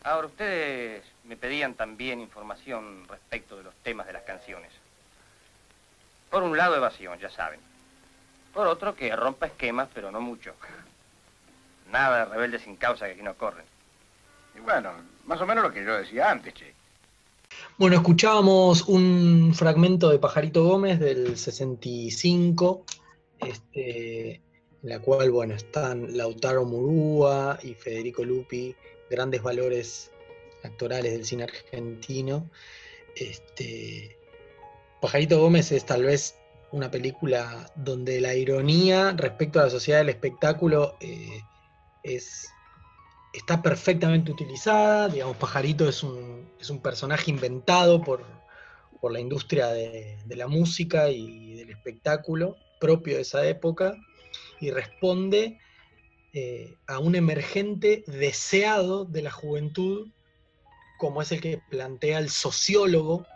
Ahora, ustedes me pedían también información respecto de los temas de las canciones. Por un lado, evasión, ya saben. Por otro, que rompa esquemas, pero no mucho. Nada de rebeldes sin causa que aquí no corren. Y bueno, más o menos lo que yo decía antes, che. Bueno, escuchábamos un fragmento de Pajarito Gómez del 65, en la cual, bueno, están Lautaro Murúa y Federico Lupi, grandes valores actorales del cine argentino. Pajarito Gómez es tal vez una película donde la ironía respecto a la sociedad del espectáculo está perfectamente utilizada. Digamos, Pajarito es un personaje inventado por la industria de la música y del espectáculo propio de esa época, y responde a un emergente deseado de la juventud, como es el que plantea el sociólogo.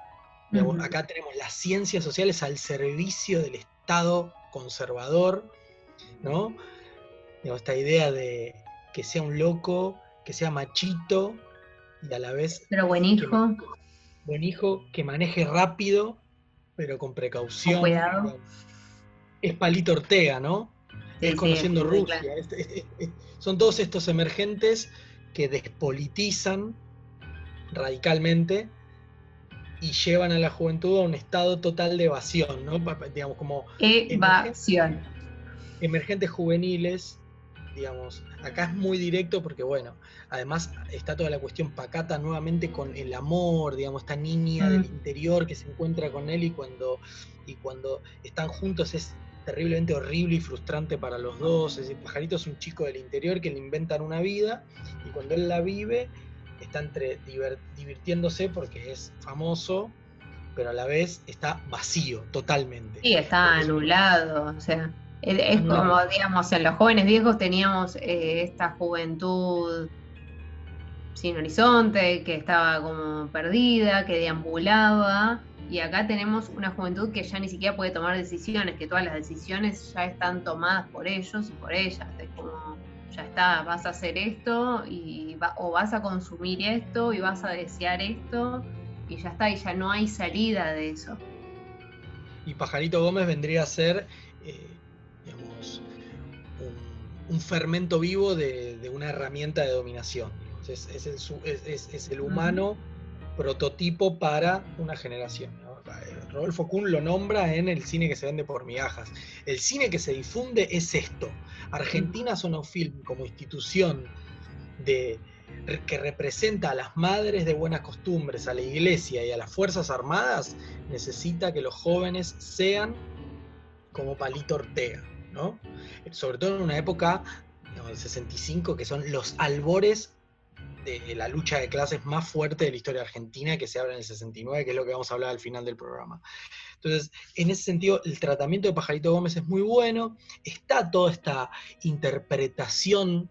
Digamos, acá tenemos las ciencias sociales al servicio del Estado conservador, ¿no? Digamos, esta idea de que sea un loco, que sea machito, y a la vez pero buen hijo. Buen hijo, que maneje rápido, pero con precaución. Con cuidado. Es Palito Ortega, ¿no? Sí, es Conociendo sí, Rusia. claro. Son todos estos emergentes que despolitizan radicalmente y llevan a la juventud a un estado total de evasión, ¿no? Digamos, como evasión. Emergentes juveniles, digamos, acá es muy directo porque, bueno, además está toda la cuestión pacata nuevamente con el amor, digamos, esta niña del interior que se encuentra con él y cuando están juntos es terriblemente horrible y frustrante para los dos. Es decir, Pajarito es un chico del interior que le inventan una vida y cuando él la vive está entre divirtiéndose porque es famoso, pero a la vez está vacío totalmente. Sí, está anulado, o sea, es como, digamos, en los jóvenes viejos teníamos esta juventud sin horizonte, que estaba como perdida, que deambulaba, y acá tenemos una juventud que ya ni siquiera puede tomar decisiones, que todas las decisiones ya están tomadas por ellos y por ellas. Es como, ya está, vas a hacer esto o vas a consumir esto y vas a desear esto y ya está, y ya no hay salida de eso. Y Pajarito Gómez vendría a ser, digamos, un fermento vivo de una herramienta de dominación. Es el humano prototipo para una generación, ¿no? Rodolfo Kuhn lo nombra en El cine que se vende por migajas. El cine que se difunde es esto. Argentina Sonofilm, como institución que representa a las madres de buenas costumbres, a la iglesia y a las Fuerzas Armadas, necesita que los jóvenes sean como Palito Ortega, ¿no? Sobre todo en una época, digamos, del 65, que son los albores de la lucha de clases más fuerte de la historia argentina, que se abre en el 69, que es lo que vamos a hablar al final del programa. Entonces, en ese sentido, el tratamiento de Pajarito Gómez es muy bueno. Está toda esta interpretación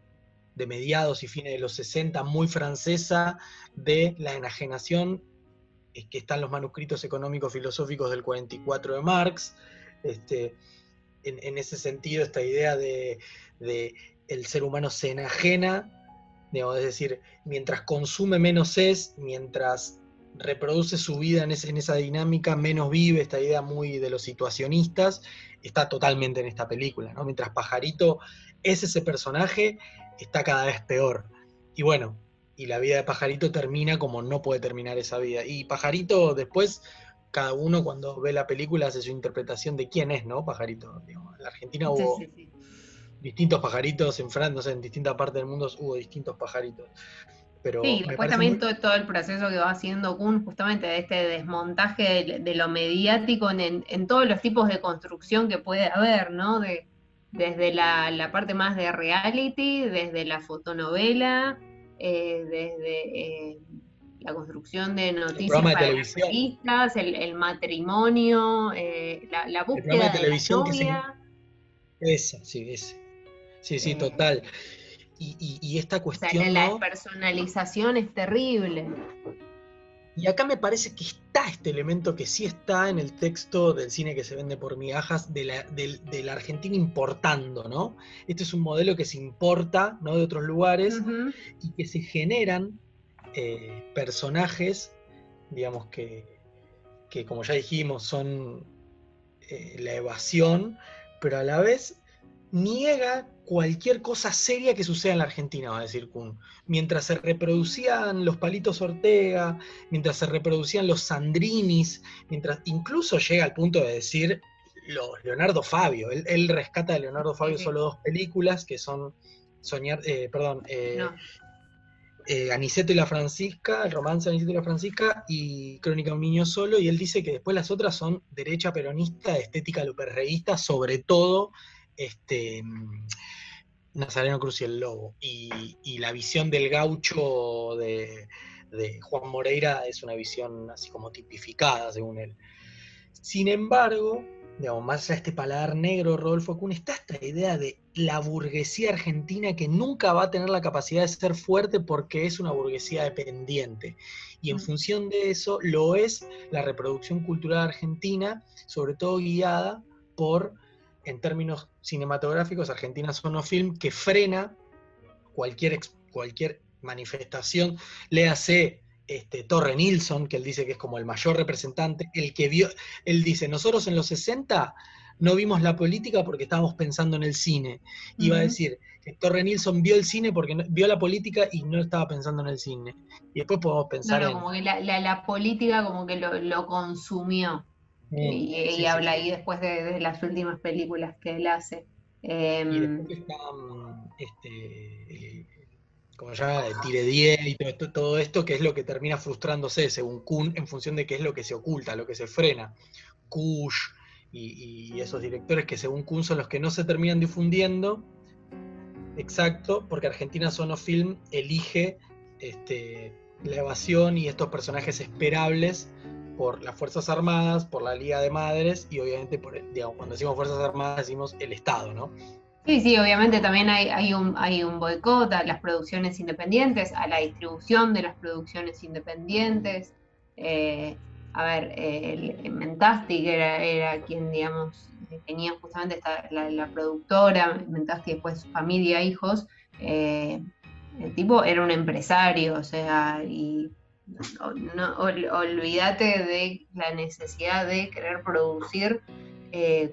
de mediados y fines de los 60, muy francesa, de la enajenación, que están los manuscritos económicos filosóficos del 44 de Marx. En ese sentido, esta idea de el ser humano se enajena, digamos, es decir, mientras consume menos es, mientras reproduce su vida en esa dinámica, menos vive. Esta idea muy de los situacionistas está totalmente en esta película, ¿no? Mientras Pajarito es ese personaje, está cada vez peor. Y bueno, y la vida de Pajarito termina como no puede terminar esa vida. Y Pajarito después, cada uno cuando ve la película hace su interpretación de quién es, ¿no? Pajarito. Digamos, en la Argentina hubo distintos Pajaritos, en distintas partes del mundo hubo distintos Pajaritos. Pero sí, después también todo el proceso que va haciendo Kuhn, justamente de este desmontaje de lo mediático en todos los tipos de construcción que puede haber, ¿no? Desde la parte más de reality, desde la fotonovela, desde la construcción de noticias para las revistas, el matrimonio, la búsqueda de televisión, la novia. Sí, total. Y esta cuestión, o sea, la despersonalización es terrible. Y acá me parece que está este elemento que sí está en el texto del cine que se vende por migajas, de la Argentina importando, ¿no? Este es un modelo que se importa, ¿no?, de otros lugares, y que se generan personajes, digamos, que como ya dijimos son la evasión, pero a la vez niega cualquier cosa seria que suceda en la Argentina, va a decir Kuhn. Mientras se reproducían los Palitos Ortega, mientras se reproducían los Sandrinis, mientras incluso llega al punto de decir Leonardo Fabio. Él rescata de Leonardo Fabio solo 2 películas, que son Aniceto y la Francisca, el romance de Aniceto y la Francisca, y Crónica de un niño solo, y él dice que después las otras son derecha peronista, estética luperreísta, sobre todo Nazareno Cruz y el Lobo. Y la visión del gaucho de Juan Moreira es una visión así como tipificada, según él. Sin embargo, digamos, más allá de este paladar negro, Rodolfo Kuhn, está esta idea de la burguesía argentina que nunca va a tener la capacidad de ser fuerte porque es una burguesía dependiente. Y en función de eso lo es la reproducción cultural argentina, sobre todo guiada por, en términos cinematográficos, Argentina Sonofilm, que frena cualquier manifestación, léase Torre Nilsson, que él dice que es como el mayor representante, el que vio, él dice, nosotros en los 60 no vimos la política porque estábamos pensando en el cine. Iba a decir que Torre Nilsson vio el cine porque vio la política y no estaba pensando en el cine. Y después podemos pensar en... como que la política como que lo consumió. Y habla ahí después de las últimas películas que él hace. Y después está como ya Tiredier y todo esto, que es lo que termina frustrándose, según Kuhn, en función de qué es lo que se oculta, lo que se frena. Kusch y esos directores que según Kuhn son los que no se terminan difundiendo, exacto, porque Argentina Sonofilm elige la evasión y estos personajes esperables por las Fuerzas Armadas, por la Liga de Madres, y obviamente, cuando decimos Fuerzas Armadas decimos el Estado, ¿no? Sí, obviamente también hay un boicot a las producciones independientes, a la distribución de las producciones independientes. Mentasti, que era quien, digamos, tenía justamente la productora, Mentasti después su familia, hijos, el tipo era un empresario, o sea, y olvídate de la necesidad de querer producir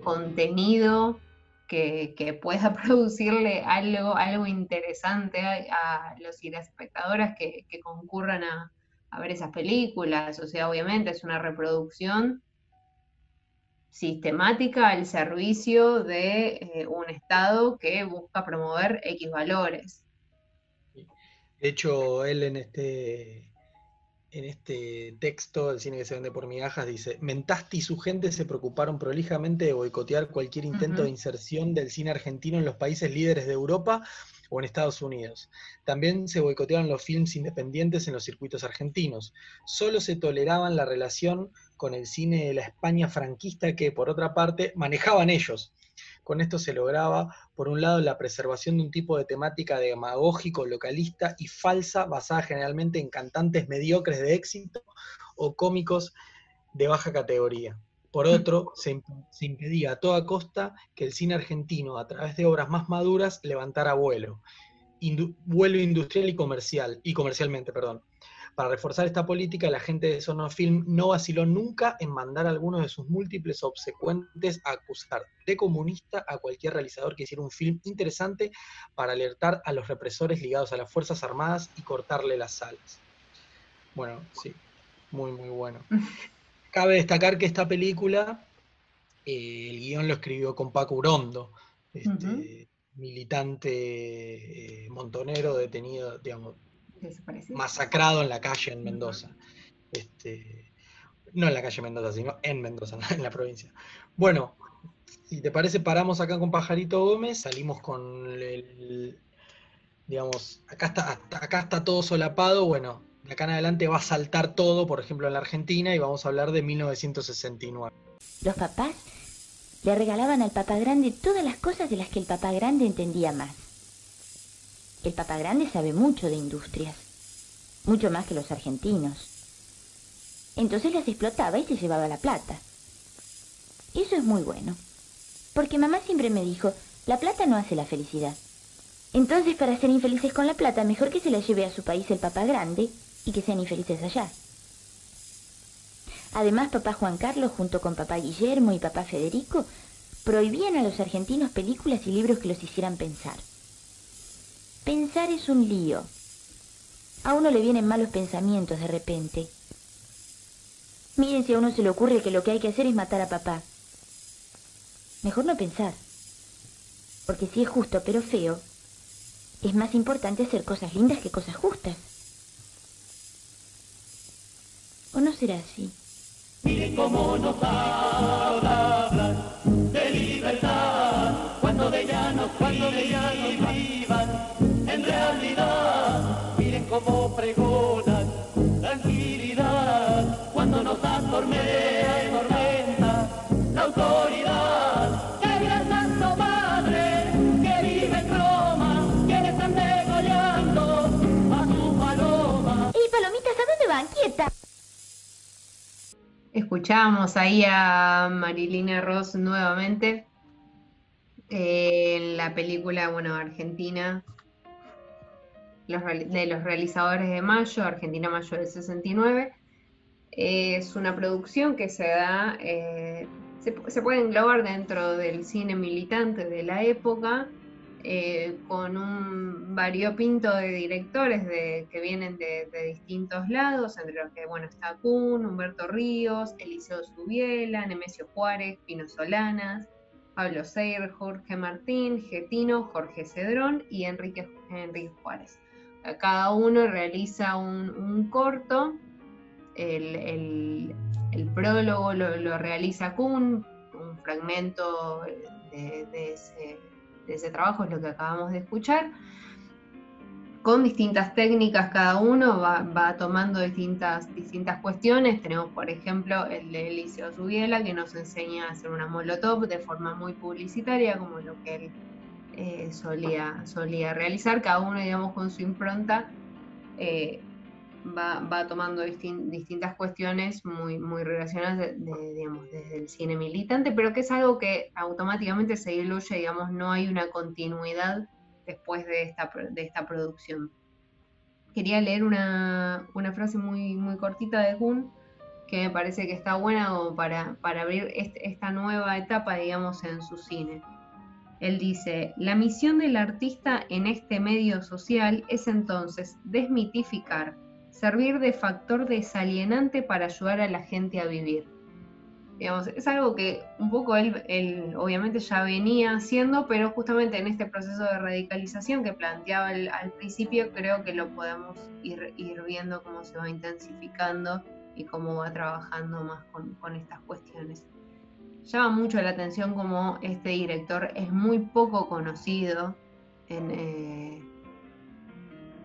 contenido que pueda producirle algo interesante a los y las espectadoras que concurran a ver esas películas. O sea, obviamente es una reproducción sistemática al servicio de un Estado que busca promover X valores. De hecho, él en este texto, El cine que se vende por migajas, dice: Mentasti y su gente se preocuparon prolijamente de boicotear cualquier intento de inserción del cine argentino en los países líderes de Europa o en Estados Unidos. También se boicotearon los films independientes en los circuitos argentinos. Solo se toleraban la relación con el cine de la España franquista que, por otra parte, manejaban ellos. Con esto se lograba, por un lado, la preservación de un tipo de temática demagógico, localista y falsa, basada generalmente en cantantes mediocres de éxito o cómicos de baja categoría. Por otro, se impedía a toda costa que el cine argentino, a través de obras más maduras, levantara vuelo industrial y comercialmente. Para reforzar esta política, la gente de Sonofilm no vaciló nunca en mandar a algunos de sus múltiples obsecuentes a acusar de comunista a cualquier realizador que hiciera un film interesante para alertar a los represores ligados a las Fuerzas Armadas y cortarle las alas. Bueno, sí, muy, muy bueno. Cabe destacar que esta película, el guión lo escribió con Paco Urondo, militante montonero detenido, digamos, masacrado en la calle en Mendoza. No en la calle Mendoza, sino en Mendoza, en la provincia. Bueno, si te parece, paramos acá con Pajarito Gómez, salimos con digamos, acá está todo solapado, bueno, de acá en adelante va a saltar todo, por ejemplo, en la Argentina, y vamos a hablar de 1969. Los papás le regalaban al papá grande todas las cosas de las que el papá grande entendía más. El papá grande sabe mucho de industrias, mucho más que los argentinos. Entonces las explotaba y se llevaba la plata. Eso es muy bueno, porque mamá siempre me dijo, la plata no hace la felicidad. Entonces, para ser infelices con la plata, mejor que se la lleve a su país el papá grande y que sean infelices allá. Además, papá Juan Carlos, junto con papá Guillermo y papá Federico, prohibían a los argentinos películas y libros que los hicieran pensar. Pensar es un lío. A uno le vienen malos pensamientos de repente. Miren si a uno se le ocurre que lo que hay que hacer es matar a papá. Mejor no pensar. Porque si es justo pero feo, es más importante hacer cosas lindas que cosas justas. ¿O no será así? Miren cómo nos hablan de libertad, cuando de llanos escuchábamos ahí a Marilina Ross nuevamente en la película, bueno, Argentina, de los realizadores de Mayo, Argentina Mayo del 69. Es una producción que se da, se puede englobar dentro del cine militante de la época, con un variopinto de directores que vienen de distintos lados, entre los que, bueno, está Kuhn, Humberto Ríos, Eliseo Subiela, Nemesio Juárez, Pino Solanas, Pablo Seyre, Jorge Martín, Getino, Jorge Cedrón y Enrique Juárez. Cada uno realiza un corto. El prólogo lo realiza Kuhn, un fragmento de ese trabajo es lo que acabamos de escuchar. Con distintas técnicas cada uno va tomando distintas cuestiones. Tenemos, por ejemplo, el de Eliseo Subiela, que nos enseña a hacer una molotov de forma muy publicitaria, como lo que él solía realizar. Cada uno, digamos, con su impronta, va tomando distintas cuestiones muy relacionadas digamos, desde el cine militante, pero que es algo que automáticamente se diluye, digamos, no hay una continuidad después de esta producción. Quería leer una frase muy cortita de Kuhn, que me parece que está buena como para abrir esta nueva etapa, digamos, en su cine. Él dice: la misión del artista en este medio social es entonces desmitificar, servir de factor desalienante para ayudar a la gente a vivir. Digamos, es algo que un poco él obviamente ya venía haciendo, pero justamente en este proceso de radicalización que planteaba al principio, creo que lo podemos ir viendo cómo se va intensificando y cómo va trabajando más con estas cuestiones. Llama mucho la atención como este director es muy poco conocido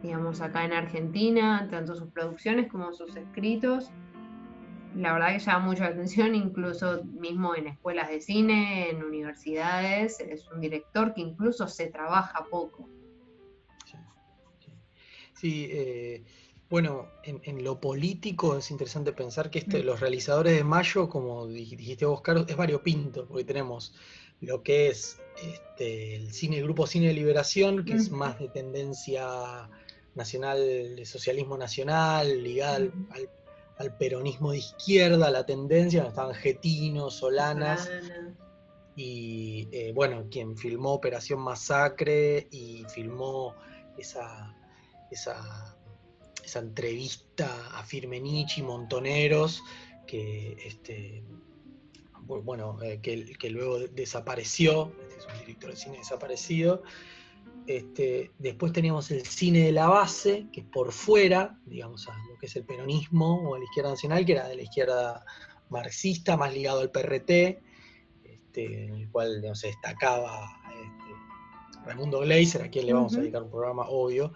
digamos, acá en Argentina, tanto sus producciones como sus escritos. La verdad que llama mucho la atención, incluso mismo en escuelas de cine, en universidades. Es un director que incluso se trabaja poco. Sí, bueno, en lo político es interesante pensar que los realizadores de Mayo, como dijiste vos, Carlos, es variopinto, porque tenemos lo que es el grupo Cine de Liberación, que es más de tendencia nacional, de socialismo nacional, ligada al peronismo de izquierda, la tendencia, donde estaban Getino, Solanas, y bueno, quien filmó Operación Masacre y filmó esa entrevista a Firmenich y Montoneros, que bueno, que luego desapareció, es un director de cine desaparecido. Después teníamos el cine de la base, que es por fuera, digamos, a lo que es el peronismo o a la izquierda nacional, que era de la izquierda marxista, más ligado al PRT, en el cual, digamos, se destacaba Raimundo Gleiser, a quien le vamos a dedicar un programa, obvio.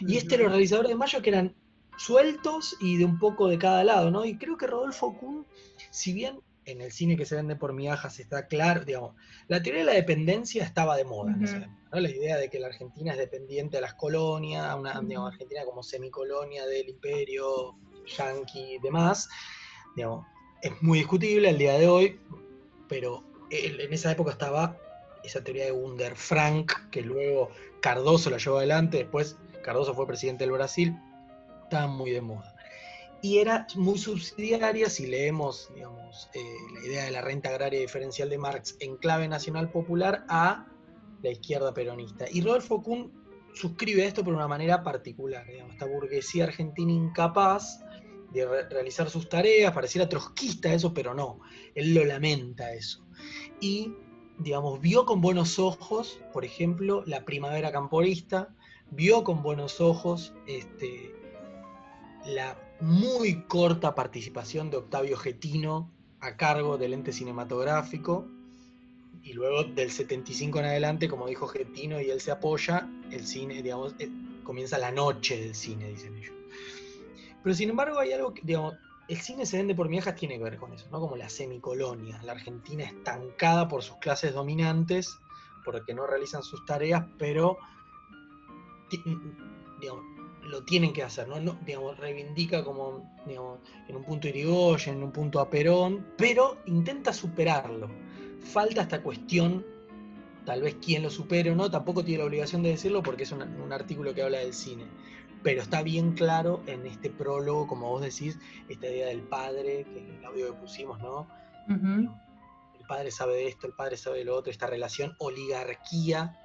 Y los realizadores de Mayo, que eran sueltos y de un poco de cada lado, ¿no? Y creo que Rodolfo Kuhn, si bien en el cine que se vende por migajas está claro, digamos, la teoría de la dependencia estaba de moda en esa época, ¿no? La idea de que la Argentina es dependiente de las colonias, digamos, Argentina como semicolonia del imperio yanqui y demás, digamos, es muy discutible al día de hoy, pero en esa época estaba esa teoría de Wunder Frank, que luego Cardoso la llevó adelante, después Cardoso fue presidente del Brasil, estaba muy de moda. Y era muy subsidiaria, si leemos, digamos, la idea de la renta agraria diferencial de Marx en clave nacional popular, a la izquierda peronista. Y Rodolfo Kuhn suscribe esto por una manera particular, digamos, esta burguesía argentina incapaz de realizar sus tareas, pareciera trotskista eso, pero no, él lo lamenta eso. Y, digamos, vio con buenos ojos, por ejemplo, la primavera camporista, vio con buenos ojos la muy corta participación de Octavio Getino a cargo del ente cinematográfico, y luego del 75 en adelante, como dijo Getino y él se apoya, el cine, digamos, comienza la noche del cine, dicen ellos. Pero sin embargo hay algo que, digamos, el cine se vende por migajas, tiene que ver con eso, ¿no? Como la semicolonia, la Argentina estancada por sus clases dominantes, porque no realizan sus tareas, pero digamos, lo tienen que hacer, ¿no? Digamos, reivindica como, digamos, en un punto Irigoyen, en un punto a Perón, pero intenta superarlo. Falta esta cuestión, tal vez quién lo supere o no, tampoco tiene la obligación de decirlo porque es un artículo que habla del cine. Pero está bien claro en este prólogo, como vos decís, esta idea del padre, que en el audio que pusimos, ¿no? Uh-huh. El padre sabe de esto, el padre sabe de lo otro, esta relación oligarquía,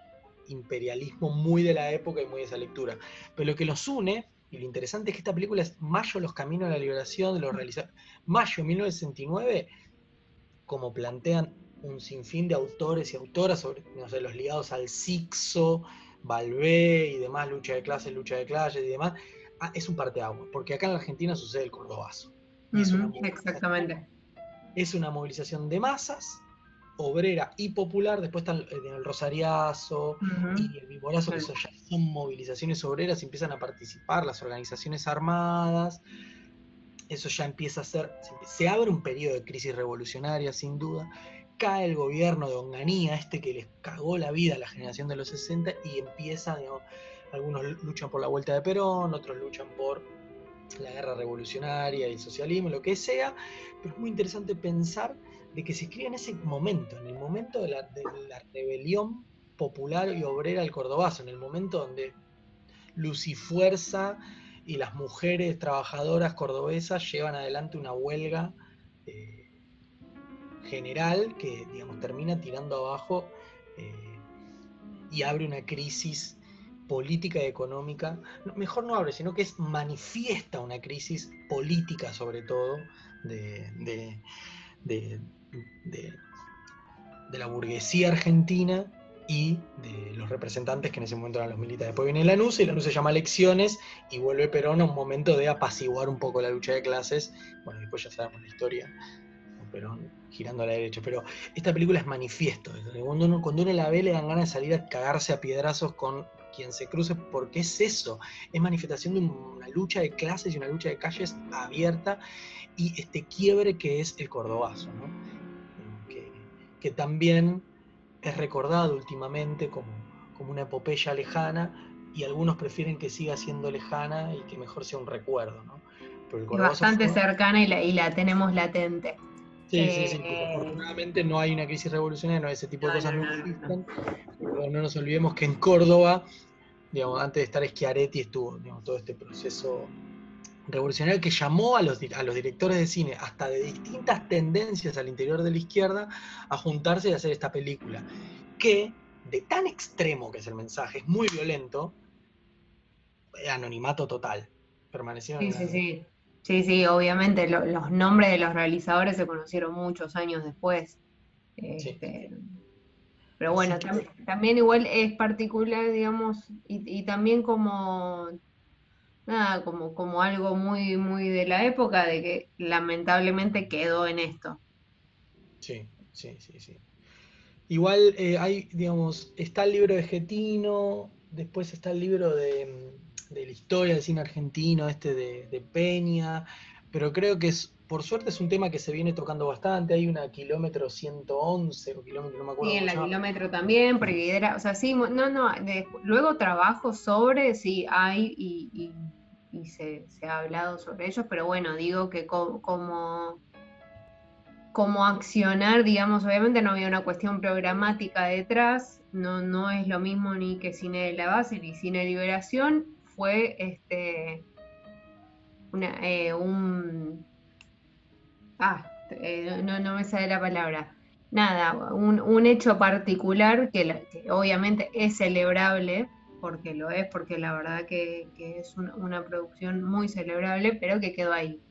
imperialismo muy de la época y muy de esa lectura. Pero lo que los une, y lo interesante es que esta película es Mayo, los caminos a la liberación, de los realizadores. Mayo 1969, como plantean un sinfín de autores y autoras, sobre, no sé, los ligados al Sixo, Balbé y demás, lucha de clases y demás, es un parteaguas, porque acá en la Argentina sucede el Cordobazo. Y Exactamente. Es una movilización de masas, obrera y popular. Después está el Rosariazo y el Viborazo, que ya son movilizaciones obreras, y empiezan a participar las organizaciones armadas. Eso ya empieza a ser, se abre un periodo de crisis revolucionaria, sin duda. Cae el gobierno de Onganía, que les cagó la vida a la generación de los 60, y empieza, digamos, algunos luchan por la vuelta de Perón, otros luchan por la guerra revolucionaria y el socialismo, lo que sea, pero es muy interesante pensar de que se escribe en ese momento, en el momento de la rebelión popular y obrera al Cordobazo, en el momento donde Lucifuerza y las mujeres trabajadoras cordobesas llevan adelante una huelga general que, digamos, termina tirando abajo y abre una crisis política y económica, mejor no abre, sino que manifiesta una crisis política, sobre todo, de la burguesía argentina y de los representantes que en ese momento eran los militares. Después viene Lanús, y Lanús se llama Elecciones, y vuelve Perón a un momento de apaciguar un poco la lucha de clases. Bueno, después ya sabemos la historia, Perón girando a la derecha, pero esta película es manifiesto. Cuando uno la ve, le dan ganas de salir a cagarse a piedrazos con quien se cruce, porque es eso, es manifestación de una lucha de clases y una lucha de calles abierta, y este quiebre que es el Cordobazo, ¿no? Que también es recordado últimamente como una epopeya lejana, y algunos prefieren que siga siendo lejana y que mejor sea un recuerdo, ¿no? Pero el Cordobazo bastante cercana y la tenemos latente. Sí, porque afortunadamente no hay una crisis revolucionaria, no hay ese tipo de cosas, no existen. Pero no nos olvidemos que en Córdoba, digamos, antes de estar Schiaretti, estuvo, digamos, todo este proceso revolucionario que llamó a los directores de cine, hasta de distintas tendencias al interior de la izquierda, a juntarse y hacer esta película, que, de tan extremo que es el mensaje, es muy violento, anonimato total, permanecieron en anonimato. Sí, obviamente los nombres de los realizadores se conocieron muchos años después. Pero bueno, también igual es particular, digamos, y también como nada, como algo muy, muy de la época, de que lamentablemente quedó en esto. Sí. Igual hay, digamos, está el libro de Getino, después está el libro de la historia del cine argentino, de Peña, pero creo que por suerte es un tema que se viene tocando bastante. Hay una Kilómetro 111 o Kilómetro, no me acuerdo. Sí, en la Kilómetro también, porque era, o sea, sí, luego trabajo sobre, sí, hay y se ha hablado sobre ellos, pero bueno, digo que como accionar, digamos, obviamente no había una cuestión programática detrás, no es lo mismo ni que Cine de la Base ni Cine de Liberación, fue no me sale la palabra. Nada, un hecho particular que obviamente es celebrable, porque lo es, porque la verdad que es una producción muy celebrable, pero que quedó ahí.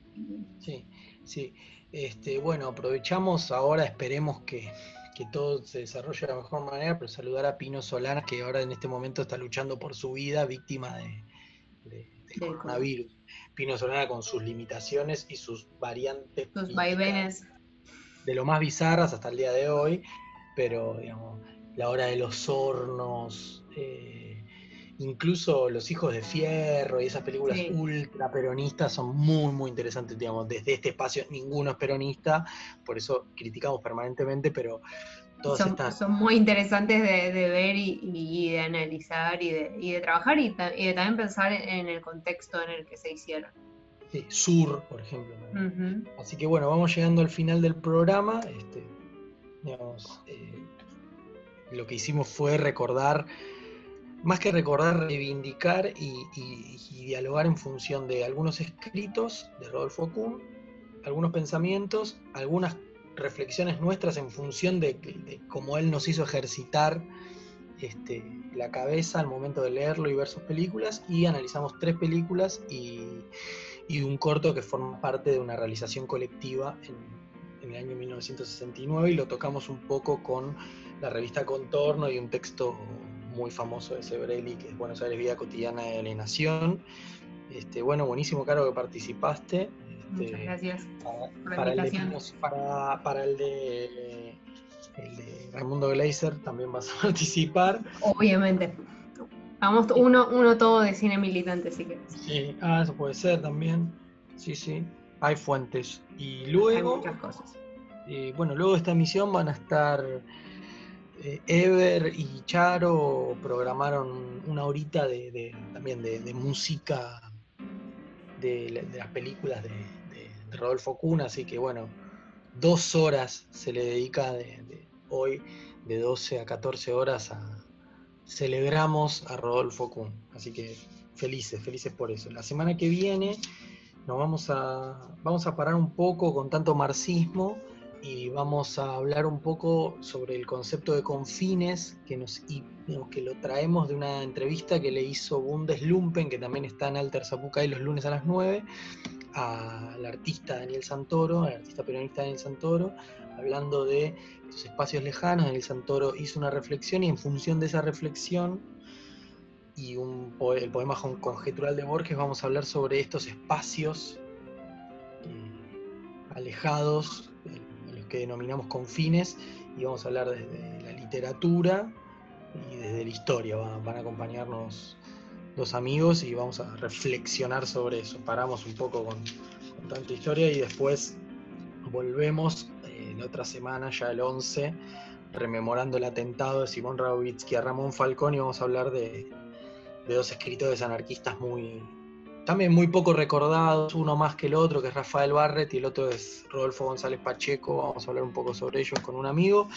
Sí. Bueno, aprovechamos ahora, esperemos que todo se desarrolle de la mejor manera, pero saludar a Pino Solana, que ahora en este momento está luchando por su vida, víctima del coronavirus. Pino Solana con sus limitaciones y sus variantes, sus vaivenes, de lo más bizarras hasta el día de hoy, pero digamos, La Hora de los Hornos, incluso Los Hijos de Fierro y esas películas ultra peronistas son muy, muy interesantes, digamos, desde este espacio ninguno es peronista, por eso criticamos permanentemente, pero todas estas... Son muy interesantes de ver y de analizar y de trabajar y de también pensar en el contexto en el que se hicieron. Sí, Sur, por ejemplo. Así que bueno, vamos llegando al final del programa. Digamos, lo que hicimos fue recordar, más que recordar, reivindicar y dialogar en función de algunos escritos de Rodolfo Kuhn, algunos pensamientos, algunas reflexiones nuestras en función de cómo él nos hizo ejercitar la cabeza al momento de leerlo y ver sus películas, y analizamos 3 películas y un corto que forma parte de una realización colectiva en el año 1969, y lo tocamos un poco con la revista Contorno y un texto muy famoso de Sebrelli, que es Buenos Aires, Vida Cotidiana de Alienación. Bueno, buenísimo, Caro, que participaste. Muchas gracias por la para invitación. Para el de Raimundo Gleiser también vas a participar. Obviamente. Vamos uno todo de cine militante, si querés. Sí, eso puede ser también. Sí, hay fuentes. Y luego... Hay muchas cosas. Bueno, luego de esta emisión van a estar Ever y Charo, programaron una horita también de música de las películas de Rodolfo Kuhn, así que bueno, 2 horas se le dedica hoy, de 12 a 14 horas, celebramos a Rodolfo Kuhn, así que felices por eso. La semana que viene nos vamos a parar un poco con tanto marxismo y vamos a hablar un poco sobre el concepto de confines, que lo traemos de una entrevista que le hizo Bundeslumpen, que también está en Alter Zapucay los lunes a las 9, al artista Daniel Santoro, al artista peronista Daniel Santoro, hablando de estos espacios lejanos. Daniel Santoro hizo una reflexión y en función de esa reflexión y el poema conjetural de Borges vamos a hablar sobre estos espacios alejados, los que denominamos confines, y vamos a hablar desde la literatura y desde la historia. Van a acompañarnos 2 amigos y vamos a reflexionar sobre eso. Paramos un poco con tanta historia y después volvemos la otra semana, ya el 11, rememorando el atentado de Simón Rabovitzky a Ramón Falcón, y vamos a hablar de 2 escritores anarquistas también muy poco recordados, uno más que el otro, que es Rafael Barret, y el otro es Rodolfo González Pacheco. Vamos a hablar un poco sobre ellos con un amigo.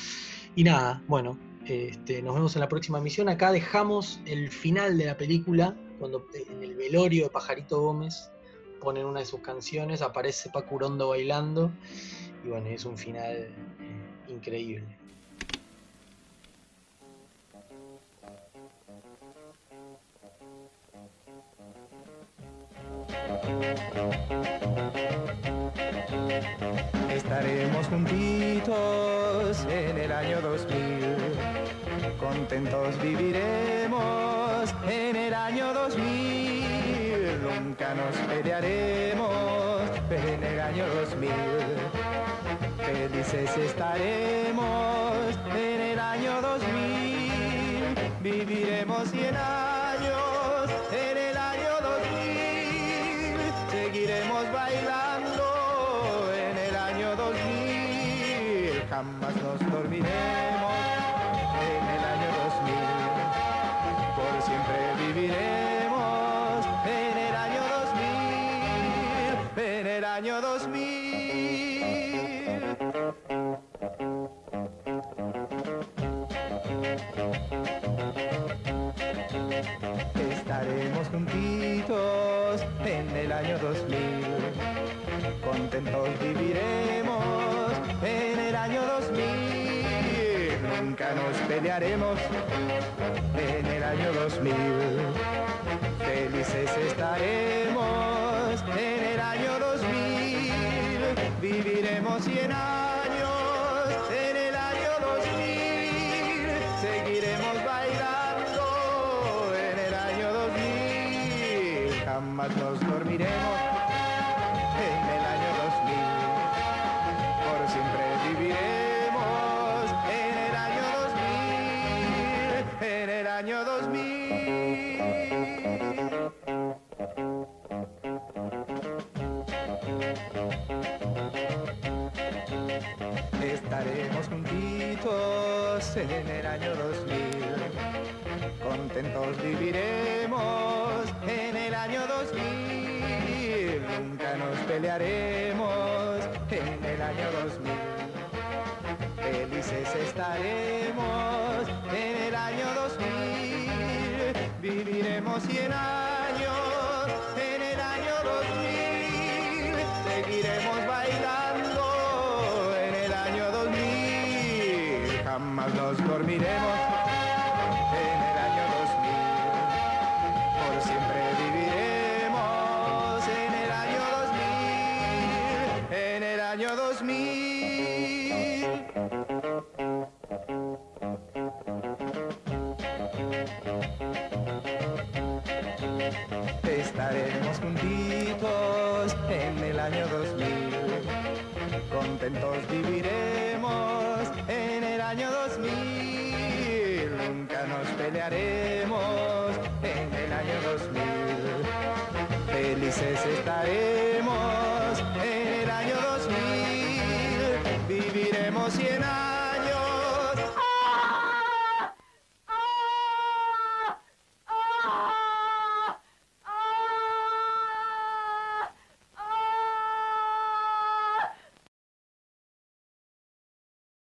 Y nada, bueno, nos vemos en la próxima emisión. Acá dejamos el final de la película, cuando en el velorio de Pajarito Gómez ponen una de sus canciones, aparece Paco Urondo bailando, y bueno, es un final increíble. Estaremos juntitos en el año 2000, contentos viviremos en el año 2000, nunca nos pelearemos en el año 2000, felices estaremos en el año 2000, viviremos 100 años en el año 2000, seguiremos bailando en el año 2000, jamás nos dormiremos en el año 2000, por siempre viviremos en el año 2000, en el año 2000. Estaremos juntitos en el año 2000, contentos viviremos en el año 2000, nunca nos pelearemos en el año 2000, felices estaremos en el año 2000, viviremos 100 años en el año 2000, seguiremos bailando en el año 2000, jamás nos dormiremos en el año 2000, por siempre viviremos en el año 2000, en el año 2000. Estaremos juntitos años, en el año 2000. Contentos viviremos en el año 2000. Nunca nos pelearemos en el año 2000. Felices estaremos en el año 2000. Viviremos 100 años en el año 2000. Seguiremos bailando en el año 2000. Jamás nos dormiremos en el año 2000. Por siempre viviremos en el año 2000. En el año 2000. Estaremos juntitos en el año 2000. Contentos viviremos en el año 2000. Nunca nos pelearemos en el año 2000. Felices estaremos en el año 2000. Viviremos 100 años.